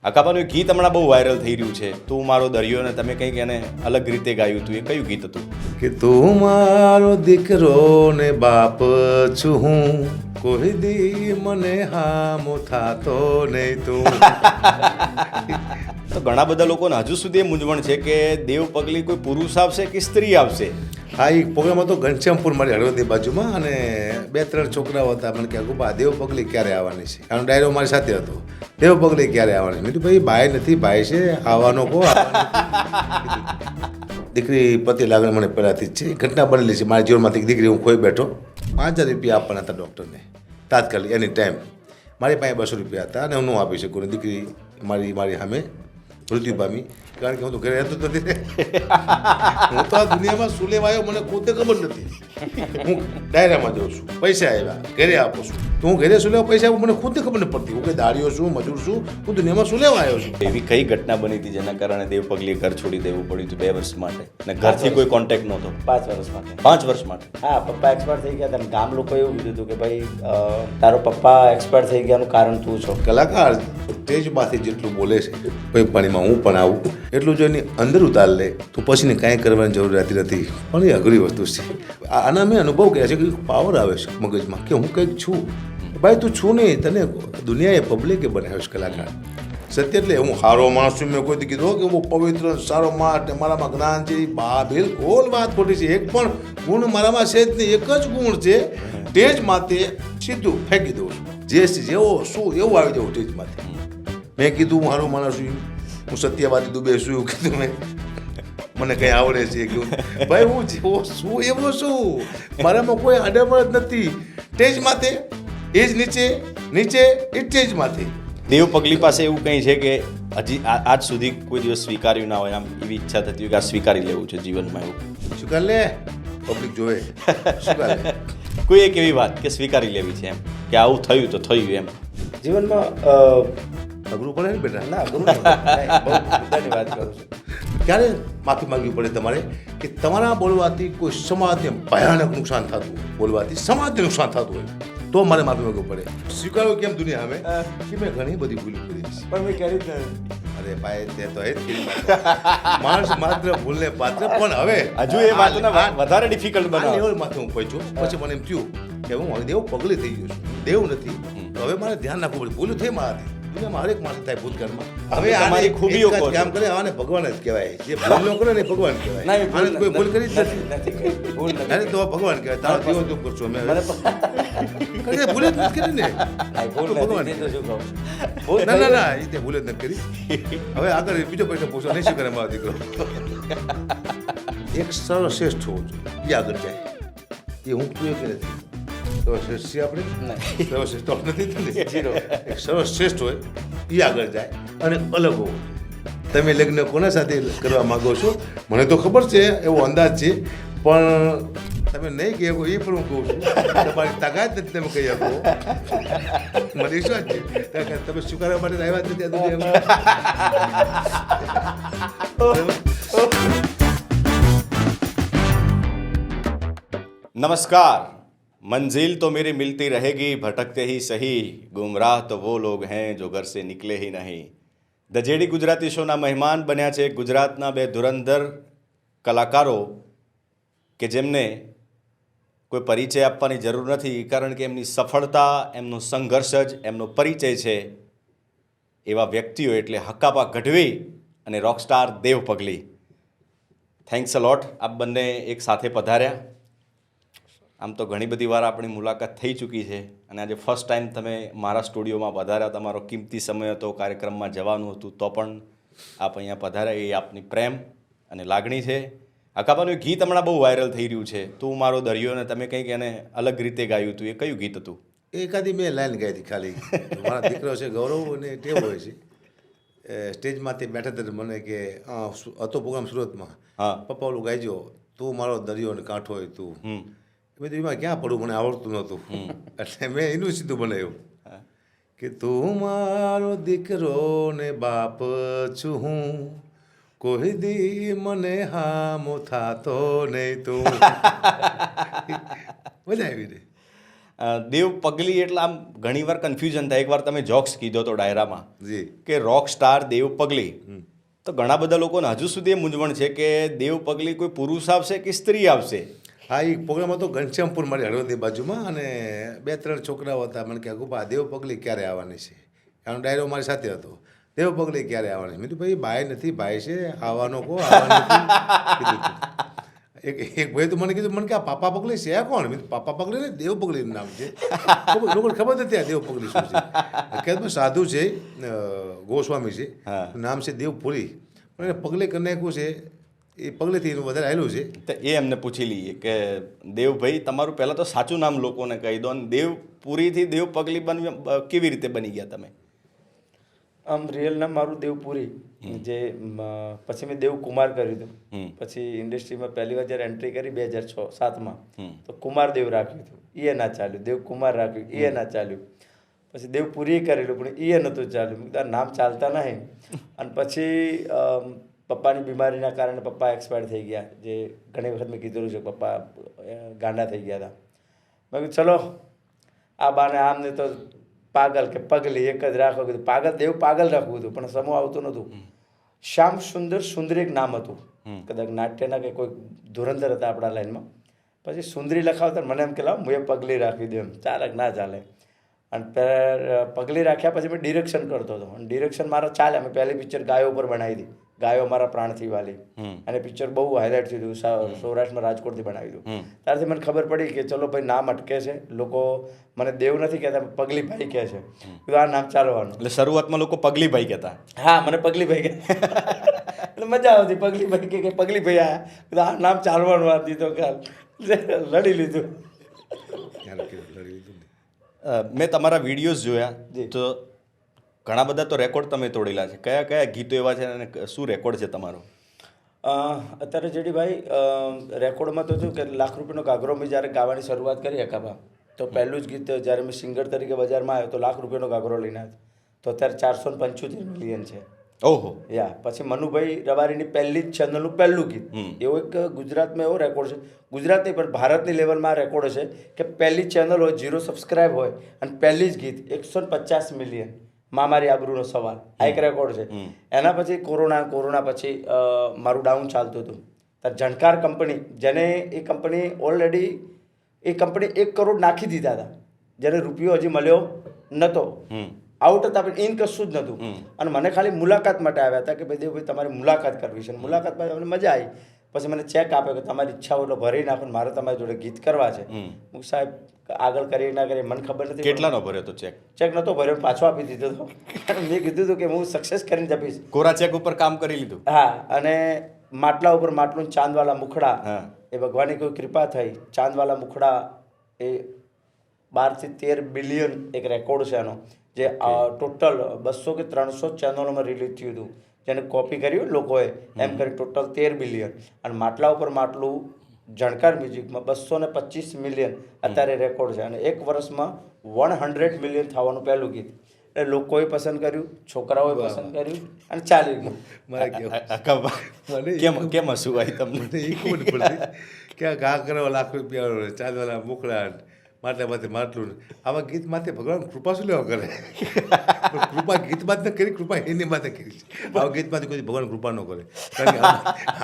અકાબાનું ગીત હમણાં બહુ વાયરલ થઈ રહ્યું છે, તું મારો દરિયો, ને તમે કંઈક એને અલગ રીતે ગાયું હતું. એ કયું ગીત હતું? કે તું મારો દીકરો ને બાપ છું હું, કોઈ દી મને હામો થાતો નહીં તું. તો ઘણા બધા લોકોને હજુ સુધી એ મૂંઝવણ છે કે દેવ પગલી કોઈ પુરુષ આવશે કે સ્ત્રી આવશે. હા, એ પ્રોગ્રામ હતો ઘનશ્યામપુર મારી હળવદની બાજુમાં, અને 2-3 છોકરાઓ હતા. મને કહે ગુબા દેવ પગલી ક્યારે આવવાની છે? આનો ડાયરો મારી સાથે હતો, દેવ પગલી ક્યારે આવવાની? મેં કીધું ભાઈ ભાઈ નથી, ભાઈ છે, આવવાનો કહો. દીકરી પતિ લાગણી મને પહેલાંથી જ છે, ઘટના બનેલી છે મારી જીવનમાંથી. દીકરી હું ખોઈ બેઠો, 5000 રૂપિયા આપવાના હતા ડૉક્ટરને તાત્કાલિક એની ટાઈમ. મારી પાસે 200 રૂપિયા હતા અને હું ન આપી શકું. દીકરી મારી સામે મૃત્યુ પામી, કારણ કે હું તો ઘરે રહેતો જ નથી. હું તો આ દુનિયામાં શું લેવા આવ્યો મને ખુદને ખબર નથી. હું ડાયરામાં જાઉં છું, પૈસા આવ્યા ઘરે આપું છું, તો હું ઘરે શું લેવા પૈસા આવું મને ખુદને ખબર નથી પડતી. હું કંઈ દાડીઓ છું, મજૂર છું, હું દુનિયામાં શું લેવા આવ્યો છું. એવી કઈ ઘટના બની હતી જેના કારણે દેવ પગલીએ ઘર છોડી દેવું પડ્યું હતું 2 વર્ષ માટે, અને ઘરથી કોઈ કોન્ટેક્ટ નહોતો? 5 વર્ષ માટે. 5 વર્ષ માટે? હા, પપ્પા એક્સપાયર થઈ ગયા હતા. ગામ લોકો એવું કીધું હતું કે ભાઈ તારો પપ્પા એક્સપાયર થઈ ગયાનું કારણ તું છો. કલાકાર સ્ટેજમાંથી જેટલું બોલે છે કોઈ પાણીમાં હું પણ આવું એટલું જો એની અંદર ઉતાર લે તો પછીને કાંઈ કરવાની જરૂર રહેતી નથી. પણ એ અઘરી વસ્તુ છે. આના મેં અનુભવ કર્યા છે કે પાવર આવે છે મગજમાં કે હું કંઈક છું. ભાઈ તું છું નહીં, તને દુનિયાએ પબ્લિકે બનાવ્યો છે કલાકાર. સત્ય એટલે હું સારો માણસ છું, મેં કોઈ કીધું કે હું પવિત્ર સારો માણસ ને મારામાં જ્ઞાન છે, બિલકુલ વાત ખોટી છે. એક પણ ગુણ મારામાં છે જ નહીં. એક જ ગુણ છે, સ્ટેજ માથે સીધું ફેંકી દઉં છું. જે જેવો શું એવું આવી જવું સ્ટેજ માથે. મેં કીધું હું સારો માણસ છું, હું સત્યવાદી દુબે છું, એવું કીધું મેં. મને કંઈ આવડે છે કે ભાઈ હું જેવો શું એવો શું, મારામાં કોઈ આડમણ જ નથી. સ્ટેજ માથે એ જ નીચે એ સ્ટેજ માથે. દેવ પગલી પાસે એવું કંઈ છે કે હજી આજ સુધી કોઈ દિવસ સ્વીકાર્યું ના હોય, આમ એવી ઈચ્છા થતી હોય કે આ સ્વીકારી લેવું છે જીવનમાં? એવું શું કર લે, પબ્લિક જોવે શું કર લે. કોઈ એક એવી વાત કે સ્વીકારી લેવી છે એમ કે આવું થયું તો થયું એમ? જીવનમાં અઘરું પડે ને બેટા. ના ગુરુ નહીં, બહુ મુદ્દાની વાત કરું છું. ક્યારે માફી માંગવી પડે તમારે કે તમારા બોલવાથી કોઈ સમાજને ભયાનક નુકસાન થતું હોય, બોલવાથી સમાજને નુકસાન થતું હોય તો મારે માફી માંગવું પડે. સ્વીકારવું કેમ દુનિયા અમે કે મેં ઘણી બધી ભૂલ કરી છે. પણ મેં કરી જ નથી. અરે ભાઈ તે તો એ જ કરી. માણસ માત્ર ભૂલને પાત્ર. પણ હવે હજુ એ વાતને વધારે ડિફિકલ્ટ આ બનાવો. લેવલ માથે હું પહોંચ્યો, પછી મને એમ થયું કે હું દેવ પગલી થઈ ગયો છું, દેવ નથી. હવે મારે ધ્યાન રાખવું પડે. ભૂલ થઈ મારાથી. દુનિયામાં હરેક માણસ થાય ભૂતકાળમાં. હવે તમારી ખૂબીઓ કહો છો. કામ કરે આને ભગવાન જ કહેવાય. જે ભૂલ ન કરે ને ભગવાન કહેવાય. ના, એ ભૂલ આને કોઈ ભૂલ કરી જ નથી, નથી. નથી. ભૂલ નથી. અરે તો ભગવાન કહેવાય. તારો જીવન તું કરશો અમે મને કરે ભૂલ જ નથી કરી ને. આ ભૂલ ભગવાન નથી, તે તો શું કહું. ભૂલ ના થઈ ના ના, એ તે ભૂલ જ નથી કરી. હવે આગળ બીજો પ્રશ્ન પૂછો, નહીં શું કરે મારો દીકરો? એક સર્વશ્રેષ્ઠ હોવું જોઈએ, એ આગળ જાય. એ હું તું કે નથી સર્વશ્રેષ્ઠ છીએ આપણે? નહીં. સર્વશ્રેષ્ઠ તો નથી થતી. જીરો. એક સર્વશ્રેષ્ઠ હોય એ આગળ જાય અને અલગ હોવું. તમે લગ્ન કોના સાથે કરવા માંગો છો મને તો ખબર છે, એવો અંદાજ છે, પણ તમે નહીં કહી શકો એ પણ હું કહું છું. તમારી તાકાત નથી તમે કહી શકો. મને વિશ્વાસ છે કારણ કે તમે સ્વીકારવા માટે આવ્યા જ નથી આ દુનિયામાં. नमस्कार. मंजिल तो मेरी मिलती रहेगी, भटकते ही सही, गुमराह तो वो लोग हैं जो घर से निकले ही नहीं. ધ જેડી ગુજરાતી શોના મહેમાન બન્યા છે ગુજરાતના 2 ધુરંધર કલાકારો કે જેમને કોઈ પરિચય આપવાની જરૂર નથી, કારણ કે એમની સફળતા, એમનો સંઘર્ષ જ એમનો પરિચય છે. એવા વ્યક્તિઓ એટલે હકાબા ગઢવી અને રોકસ્ટાર દેવ પગલી. થેન્ક્સ અ લોટ, આપ બંને એક સાથે પધાર્યા. આમ તો ઘણી બધી વાર આપણી મુલાકાત થઈ ચૂકી છે, અને આજે ફર્સ્ટ ટાઈમ તમે મારા સ્ટુડિયોમાં પધાર્યા. તમારો કિંમતી સમય હતો, કાર્યક્રમમાં જવાનું હતું, તો પણ આપ અહીંયા પધાર્યા. એ આપની પ્રેમ અને લાગણી છે. અકાબાનું ગીત હમણાં બહુ વાયરલ થઈ રહ્યું છે, તું મારો દરિયો, ને તમે કંઈક એને અલગ રીતે ગાયું હતું. એ કયું ગીત હતું? એકાદી મેં લાઈન ગાઈ હતી ખાલી. મારા દીકરો છે ગૌરવ, અને ટેવ હોય છે સ્ટેજમાંથી બેઠા હતા મને કે હતો પ્રોગ્રામ સુરતમાં, હા પપ્પા ઓલું ગાઈજો, તું મારો દરિયો ને કાંઠો હોય તું. મેં તો એમાં ક્યાં પડું, મને આવડતું નહોતું, એટલે મેં એનું સીધું બનાવ્યું કે તું મારો દીકરો ને બાપ છું હું, કોઈ દી મને હામો થાતો નહીં તું. મજા આવી ને? દેવ પગલી એટલે આમ ઘણીવાર કન્ફ્યુઝન થાય. એકવાર તમે જોક્સ કીધો તો ડાયરામાં જી કે રોક સ્ટાર દેવ પગલી, તો ઘણા બધા લોકોને હજુ સુધી એ મૂંઝવણ છે કે દેવ પગલી કોઈ પુરુષ આવશે કે સ્ત્રી આવશે. હા, એ પ્રોગ્રામ હતો ઘનશ્યામપુર મારી હળવદની બાજુમાં, અને 2-3 છોકરાઓ હતા. મને કહે ગુપા દેવ પગલી ક્યારે આવવાની છે? એનો ડાયરો મારી સાથે હતો. દેવ પગલી ક્યારે આવવાની? મેં કીધું ભાઈ બાય નથી, ભાઈ છે, આવવાનો કહો, આવવાનું નથી. કીધું એક ભાઈ તો મને કીધું, મને કે આ પાપા પગલી છે આ કોણ? મેં કીધું પાપા પગલી ને દેવ પગલીનું નામ છે. લોકોને ખબર નથી આ દેવ પગલી શું છે. હકીકતમાં સાધુ છે, ગોસ્વામી છે, નામ છે દેવપુરી, પણ એને પગલે કરી નાખ્યું છે. એ પગલેથી એનું વધારે આવેલું છે. તો એ એમને પૂછી લઈએ કે દેવભાઈ તમારું પહેલાં તો સાચું નામ લોકોને કહી દો, અને દેવપુરીથી દેવ પગલી કેવી રીતે બની ગયા તમે? આમ રિયલ નામ મારું દેવપુરી, જે પછી મેં દેવકુમાર કર્યું હતું. પછી ઇન્ડસ્ટ્રીમાં પહેલી વાર જ્યારે એન્ટ્રી કરી 2006-07માં, તો કુમાર દેવ રાખ્યું હતું, એ ના ચાલ્યું. દેવકુમાર રાખ્યું, એ ના ચાલ્યું. પછી દેવપુરી કરેલું, પણ એ નહોતું ચાલ્યું. મેં કીધું નામ ચાલતા નહીં. અને પછી પપ્પાની બીમારીના કારણે પપ્પા એક્સપાયર થઈ ગયા, જે ઘણી વખત મેં કીધેલું છે. પપ્પા ગાંડા થઈ ગયા હતા. મેં કીધું ચલો આ બાને આમ ને તો પાગલ કે પગલી એક જ રાખો. કીધું પાગલ દેવ પાગલ રાખવું હતું, પણ સમૂહ આવતું નહોતું. શ્યામ સુંદર સુંદરી એક નામ હતું, કદાચ નાટ્યના કે કોઈ ધુરંધર હતા આપણા લાઈનમાં. પછી સુંદરી લખાવતા મને એમ કે લાવ હું એ પગલી રાખી દઉં, એમ ચાલે કે ના ચાલે. અને પગલી રાખ્યા પછી મેં ડિરેક્શન કરતો હતો, અને ડિરેક્શન મારા ચાલે. અમે પહેલી પિક્ચર ગાયો ઉપર બનાવી હતી, ગાયો મારા પ્રાણથી વાલી, અને પિક્ચર બહુ હાઇલાઇટ થયું હતું. સૌરાષ્ટ્રમાં રાજકોટથી બનાવી હતું. ત્યારથી મને ખબર પડી કે ચલો ભાઈ નામ અટકે છે, લોકો મને દેવ નથી કહેતા, પગલી ભાઈ કહે છે. આ નામ ચાલવાનું. એટલે શરૂઆતમાં લોકો પગલી ભાઈ કહેતા. હા, મને પગલી ભાઈ કહે એટલે મજા આવતી. પગલી ભાઈ કે પગલી ભાઈ આ નામ ચાલવાનું આ દીધો કાલ લડી લીધું. મેં તમારા વિડીયોઝ જોયા તો ઘણા બધા તો રેકોર્ડ તમે તોડેલા છે. કયા કયા ગીતો એવા છે અને શું રેકોર્ડ છે તમારો? અત્યારે જેડીભાઈ રેકોર્ડમાં તો શું કે લાખ રૂપિયાનો ઘાઘરો મેં જ્યારે ગાવાની શરૂઆત કરી હકાબા, તો પહેલું જ ગીત જ્યારે મેં સિંગર તરીકે બજારમાં આવ્યો તો લાખ રૂપિયાનો ઘાઘરો લઈને આવ્યો. તો અત્યારે 475 મિલિયન છે. ઓહો. યા પછી મનુભાઈ રબારીની પહેલી જ ચેનલનું પહેલું ગીત, એવો એક ગુજરાતમાં એવો રેકોર્ડ છે, ગુજરાત નહીં પણ ભારતની લેવલમાં આ રેકોર્ડ છે કે પહેલી ચેનલ હોય, 0 સબસ્ક્રાઈબ હોય, અને પહેલી જ ગીત 150 મિલિયન. મારી આબરૂનો સવાલ આ એક રેકોર્ડ છે. એના પછી કોરોના પછી મારું ડાઉન ચાલતું હતું. ત્યારે જણકાર કંપની, જેને એ કંપની ઓલરેડી એ કંપની 1 કરોડ નાખી દીધા હતા, જેને રૂપિયો હજી મળ્યો નહોતો, આઉટ હતા, પણ ઇન કશું જ નહોતું. અને મને ખાલી મુલાકાત માટે આવ્યા હતા કે ભાઈ દેવભાઈ તમારે મુલાકાત કરવી છે. મુલાકાતમાં અમને મજા આવી. પછી મને ચેક આપ્યો કે તમારી ઈચ્છા હોય તો ભરી નાખો, મારે તમારી જોડે ગીત કરવા છે. હું સાહેબ આગળ કરીએ ના કરીએ મને ખબર નથી. કેટલાનો ભર્યો તો ચેક? ચેક નહોતો ભર્યો, પાછો આપી દીધો હતો. મેં કીધું હતું કે હું સક્સેસ કરીને જ આપીશ. કોરા ચેક ઉપર કામ કરી લીધું. હા, અને માટલા ઉપર માટલું ચાંદવાલા મુખડા, એ ભગવાનની કોઈ કૃપા થઈ. ચાંદવાલા મુખડા એ 12 થી 13 બિલિયન એક રેકોર્ડ છે એનો, જે ટોટલ 200 કે 300 ચેનલોમાં રિલીઝ થયું હતું. જેને કોપી કર્યું લોકોએ, એમ કરી ટોટલ 13 બિલિયન. અને માટલા ઉપર માટલું જણકાર મ્યુઝિકમાં 225 મિલિયન અત્યારે રેકોર્ડ છે. અને એક વર્ષમાં 100 મિલિયન થવાનું પહેલું ગીત. એટલે લોકોએ પસંદ કર્યું, છોકરાઓએ પસંદ કર્યું, અને ચાલી ગયું. કેમ હસવું આવી તમને? એ ખબર પડતી કે આ ઘા કરવા લાખ રૂપિયા, ચાંદવાલા મુખડા, માટલામાંથી માટલું, આવા ગીત માથે ભગવાન કૃપા શું લેવા કરે? કૃપા ગીતમાં જ કરી, કૃપા એની માથે કરી. આવા ગીતમાંથી કોઈ ભગવાન કૃપા ન કરે, કારણ કે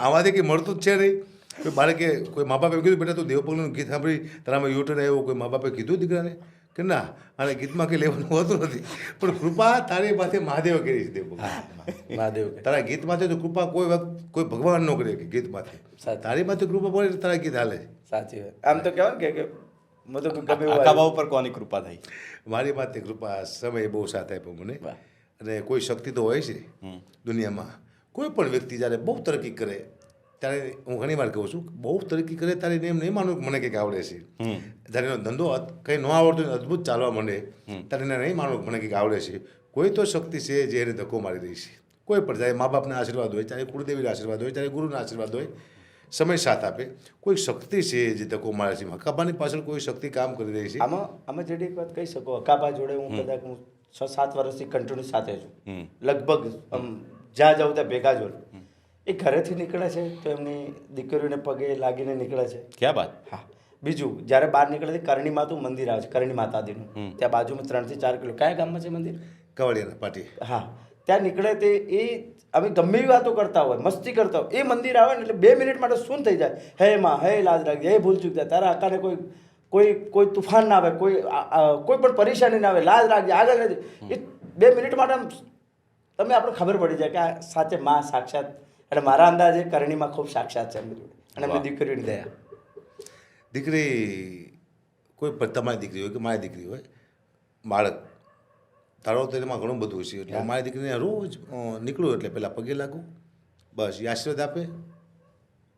આમાંથી કંઈ મળતું જ છે નહીં. કોઈ બાળકે કોઈ મા બાપે કીધું બેટા તું દેવપગલીનું ગીત સાંભળી તારામાં યુટર્ન આવ્યો, કોઈ મા બાપે કીધું દીકરાને કે ના આને ગીતમાં કંઈ લેવાનું હોતું નથી, પણ કૃપા તારી માથે મહાદેવ કરી છે. દેવપગલી મહાદેવ તારા ગીતમાંથી તો કૃપા કોઈ ભગવાન ન કરે કે ગીતમાંથી તારી માથે કૃપા પડે તારા ગીત હાલે. સાચી વાત. આમ તો કહેવાય કે અકાબા ઉપર કોની કૃપા થઈ? મારી માથે કૃપા સમય બહુ સાથ આપ્યો મને. અને કોઈ શક્તિ તો હોય છે દુનિયામાં. કોઈ પણ વ્યક્તિ જ્યારે બહુ તરક્કી કરે ત્યારે હું ઘણી વાર કહું છું, બહુ તરક્કી કરે ત્યારે એમ નહીં માનવું કે મને કંઈક આવડે છે. જ્યારે એનો ધંધો કંઈ ન આવડતો અદ્ભુત ચાલવા માંડે ત્યારે એને નહીં માનવું કે મને કંઈક આવડે છે. કોઈ તો શક્તિ છે જે એને ધક્કો મારી રહી છે. કોઈ પણ ચાહે મા બાપના આશીર્વાદ હોય, ચાહે કુળદેવીના આશીર્વાદ હોય, ચાહે ગુરુના આશીર્વાદ હોય, સમય સાથ આપે. કોઈ શક્તિ છે જે ધક્કો મારે છે. હકાબાની પાછળ કોઈ શક્તિ કામ કરી રહી છે. આમાં જેડી એક વાત કહી શકો, હકાબા જોડે હું કદાચ 6-7 વર્ષથી કન્ટિન્યુ સાથે છું, લગભગ જ્યાં જાઉં ત્યાં ભેગા જોડે. એ ઘરેથી નીકળે છે તો એમની દીકરીઓને પગે લાગીને નીકળે છે. ક્યાં વાત? હા, બીજું જ્યારે બહાર નીકળે કરણી માતું મંદિર આવે છે, કરણી માતાજીનું, ત્યાં બાજુમાં 3 થી 4 કિલો, કયા ગામમાં છે મંદિર? કવાડિયાના પાટી. હા, ત્યાં નીકળે તે એ અમે ગમે એવી વાતો કરતા હોય, મસ્તી કરતા હોય, એ મંદિર આવે ને એટલે 2 મિનિટ માટે શું થઈ જાય, હે માં, હે લાજ રાખજે, હે ભૂલ ચૂક જાય, તારા આકાને કોઈ તુફાન ના આવે, કોઈ પણ પરેશાની ના આવે, લાજ રાખજે, આગળ રહેજે. એ 2 મિનિટ માટે આમ તમે આપણે ખબર પડી જાય કે આ સાચે માં સાક્ષાત. એટલે મારા અંદાજે કરણીમાં ખૂબ સાક્ષાત છે એમની જોડે, અને એમની દીકરીઓની દયા. દીકરી કોઈ પણ તમારી દીકરી હોય કે મારી દીકરી હોય, બાળક તારો તો એમાં ઘણું બધું છે. એટલે મારી દીકરીને રોજ નીકળું એટલે પહેલાં પગે લાગું, બસ એ આશીર્વાદ આપે,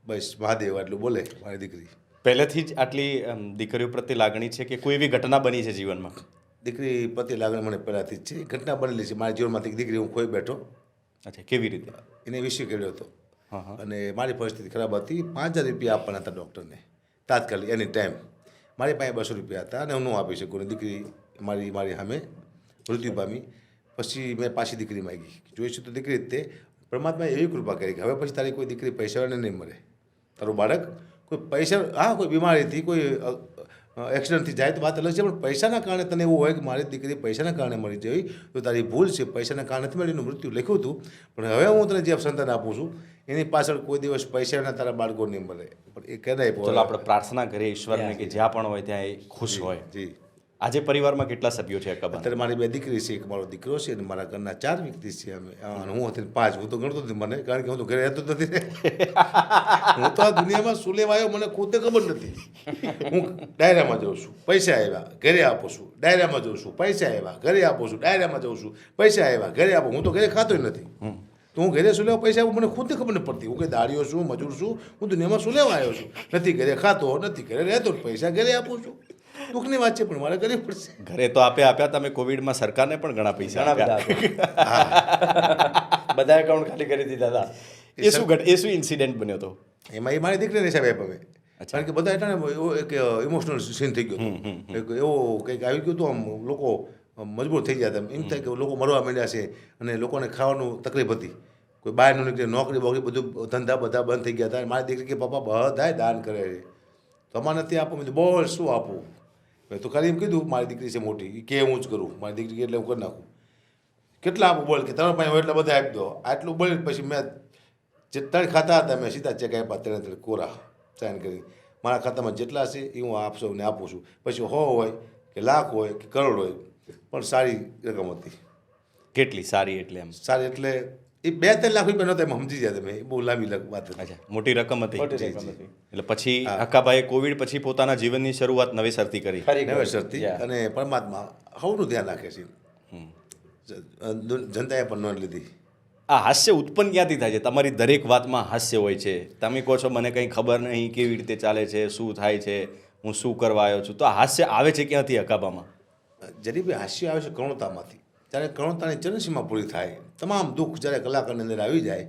બસ મહાદેવ એટલું બોલે મારી દીકરી. પહેલેથી જ આટલી દીકરીઓ પ્રત્યે લાગણી છે કે કોઈ એવી ઘટના બની છે જીવનમાં? દીકરી પ્રત્યે લાગણી મને પહેલાંથી જ છે. ઘટના બનેલી છે મારા જીવનમાંથી. એક દીકરી હું ખોઈ બેઠો. અચ્છા, કેવી રીતે? એને વિષય કર્યો હતો હા. અને મારી પરિસ્થિતિ ખરાબ હતી. 5000 રૂપિયા આપવાના હતા ડૉક્ટરને તાત્કાલિક, એની ટાઈમ. મારી પાસે 200 રૂપિયા હતા અને હું ન આપી શકું. દીકરી મારી સામે મૃત્યુ પામી. પછી મેં પાછી દીકરી માગી, જોઈશું તો દીકરી જ તે. પરમાત્માએ એવી કૃપા કરી કે હવે પછી તારી કોઈ દીકરી પૈસાવાળાને નહીં મળે. તારું બાળક કોઈ પૈસા, હા કોઈ બીમારીથી, કોઈ એક્સિડન્ટથી જાય તો વાત અલગ છે, પણ પૈસાના કારણે તને એવું હોય કે મારી દીકરી પૈસાના કારણે મળી જવી તો તારી ભૂલ છે. પૈસાના કારણે નથી મળી, એનું મૃત્યુ લખ્યું હતું. પણ હવે હું તને જે સંતાન આપું છું એની પાછળ કોઈ દિવસ પૈસાના તારા બાળકો નહીં મળે. પણ એ કદાય ચલો આપણે પ્રાર્થના કરીએ ઈશ્વરને કે જ્યાં પણ હોય ત્યાં એ ખુશ હોય. જી. આજે પરિવારમાં કેટલા સભ્યો છે અક્કાબા? અત્યારે મારી 2 દીકરી છે, એક મારો દીકરો છે, અને મારા ઘરના 4 વ્યક્તિ છે અમે. અને હું હતી 5. હું તો ગણતો નથી મને, કારણ કે હું તો ઘરે રહેતો જ નથી. હું તો આ દુનિયામાં શું લેવા આવ્યો મને ખુદને ખબર નથી. હું ડાયરામાં જાઉં છું, પૈસા આવ્યા ઘરે આપું છું, ડાયરામાં જાઉં છું, પૈસા આવ્યા ઘરે આપું છું, ડાયરામાં જાઉં છું, પૈસા આવ્યા ઘરે આપું. હું તો ઘરે ખાતો નથી. તો હું ઘરે શું લેવા પૈસા આપું મને ખુદને ખબર નથી પડતી. હું કંઈ દાડીઓ છું, મજૂર છું, હું દુનિયામાં શું લેવા આવ્યો છું? નથી ઘરે ખાતો, નથી ઘરે રહેતો, પૈસા ઘરે આપું છું. દુઃખની વાત છે, પણ મારે કરવી પડશે. ઘરે તો આપ્યા તમે કોવિડમાં સરકારને પણ ઘણા પૈસા આપ્યા. બધા એકાઉન્ટ ખાલી કરી દીધા હતા. એ શું ઇન્સિડન્ટ બન્યો હતો? એમાં એ મારી દીકરીને હિસાબે આપ્યા મેં. કારણ કે બધા એટલે ને એવો એક ઇમોશનલ સીન થઈ ગયો હતો. એક એવો કંઈક આવી ગયું હતું, આમ લોકો મજબૂર થઈ ગયા હતા. એમ થાય કે લોકો મરવા માંડ્યા છે અને લોકોને ખાવાનું તકલીફ હતી. કોઈ બહારનું નીકળે, નોકરી બોકરી બધું ધંધા બધા બંધ થઈ ગયા હતા. મારી દીકરી કે પપ્પા બધાય દાન કરે છે, તો અમારે નથી આપવું. મેં બોલ શું આપવું? મેં તો ખાલી એમ કીધું મારી દીકરી છે મોટી, એ કે હું જ કરું, મારી દીકરી એટલે હું કરી નાખું. કેટલા આપું બોલ, કે તમારા પાસે હોય એટલા બધા આપી દો. આટલું બોલી પછી મેં જેટલા ખાતા હતા મેં સીધા ચેક આપ્યા, 3 કોરા સાઇન કરી. મારા ખાતામાં જેટલા છે એ હું આપશો ને આપું છું. પછી 100 હોય કે લાખ હોય કે કરોડ હોય, પણ સારી રકમ હતી. કેટલી સારી? એટલે એમ સારી એટલે એ 2-3 લાખ રૂપિયા નહોતા, એમ સમજી જાય તમે. એ બહુ લાંબી વાત હતી. અચ્છા, મોટી રકમ હતી. મોટી રકમ હતી. એટલે પછી અક્કાબાએ કોવિડ પછી પોતાના જીવનની શરૂઆત નવેસરથી કરી. નવેસરથી. અને પરમાત્મા સૌનું ધ્યાન રાખે છે. જનતાએ પણ નોંધ લીધી. આ હાસ્ય ઉત્પન્ન ક્યાંથી થાય છે? તમારી દરેક વાતમાં હાસ્ય હોય છે. તમે કહો છો મને કંઈ ખબર નહીં, કેવી રીતે ચાલે છે, શું થાય છે, હું શું કરવા આવ્યો છું. તો આ હાસ્ય આવે છે ક્યાંથી અક્કાબામાં? જરી બી હાસ્ય આવે છે કરુણતામાંથી. જ્યારે કરુણતાની ચરણસીમા પૂરી થાય, તમામ દુઃખ જ્યારે કલાકારની અંદર આવી જાય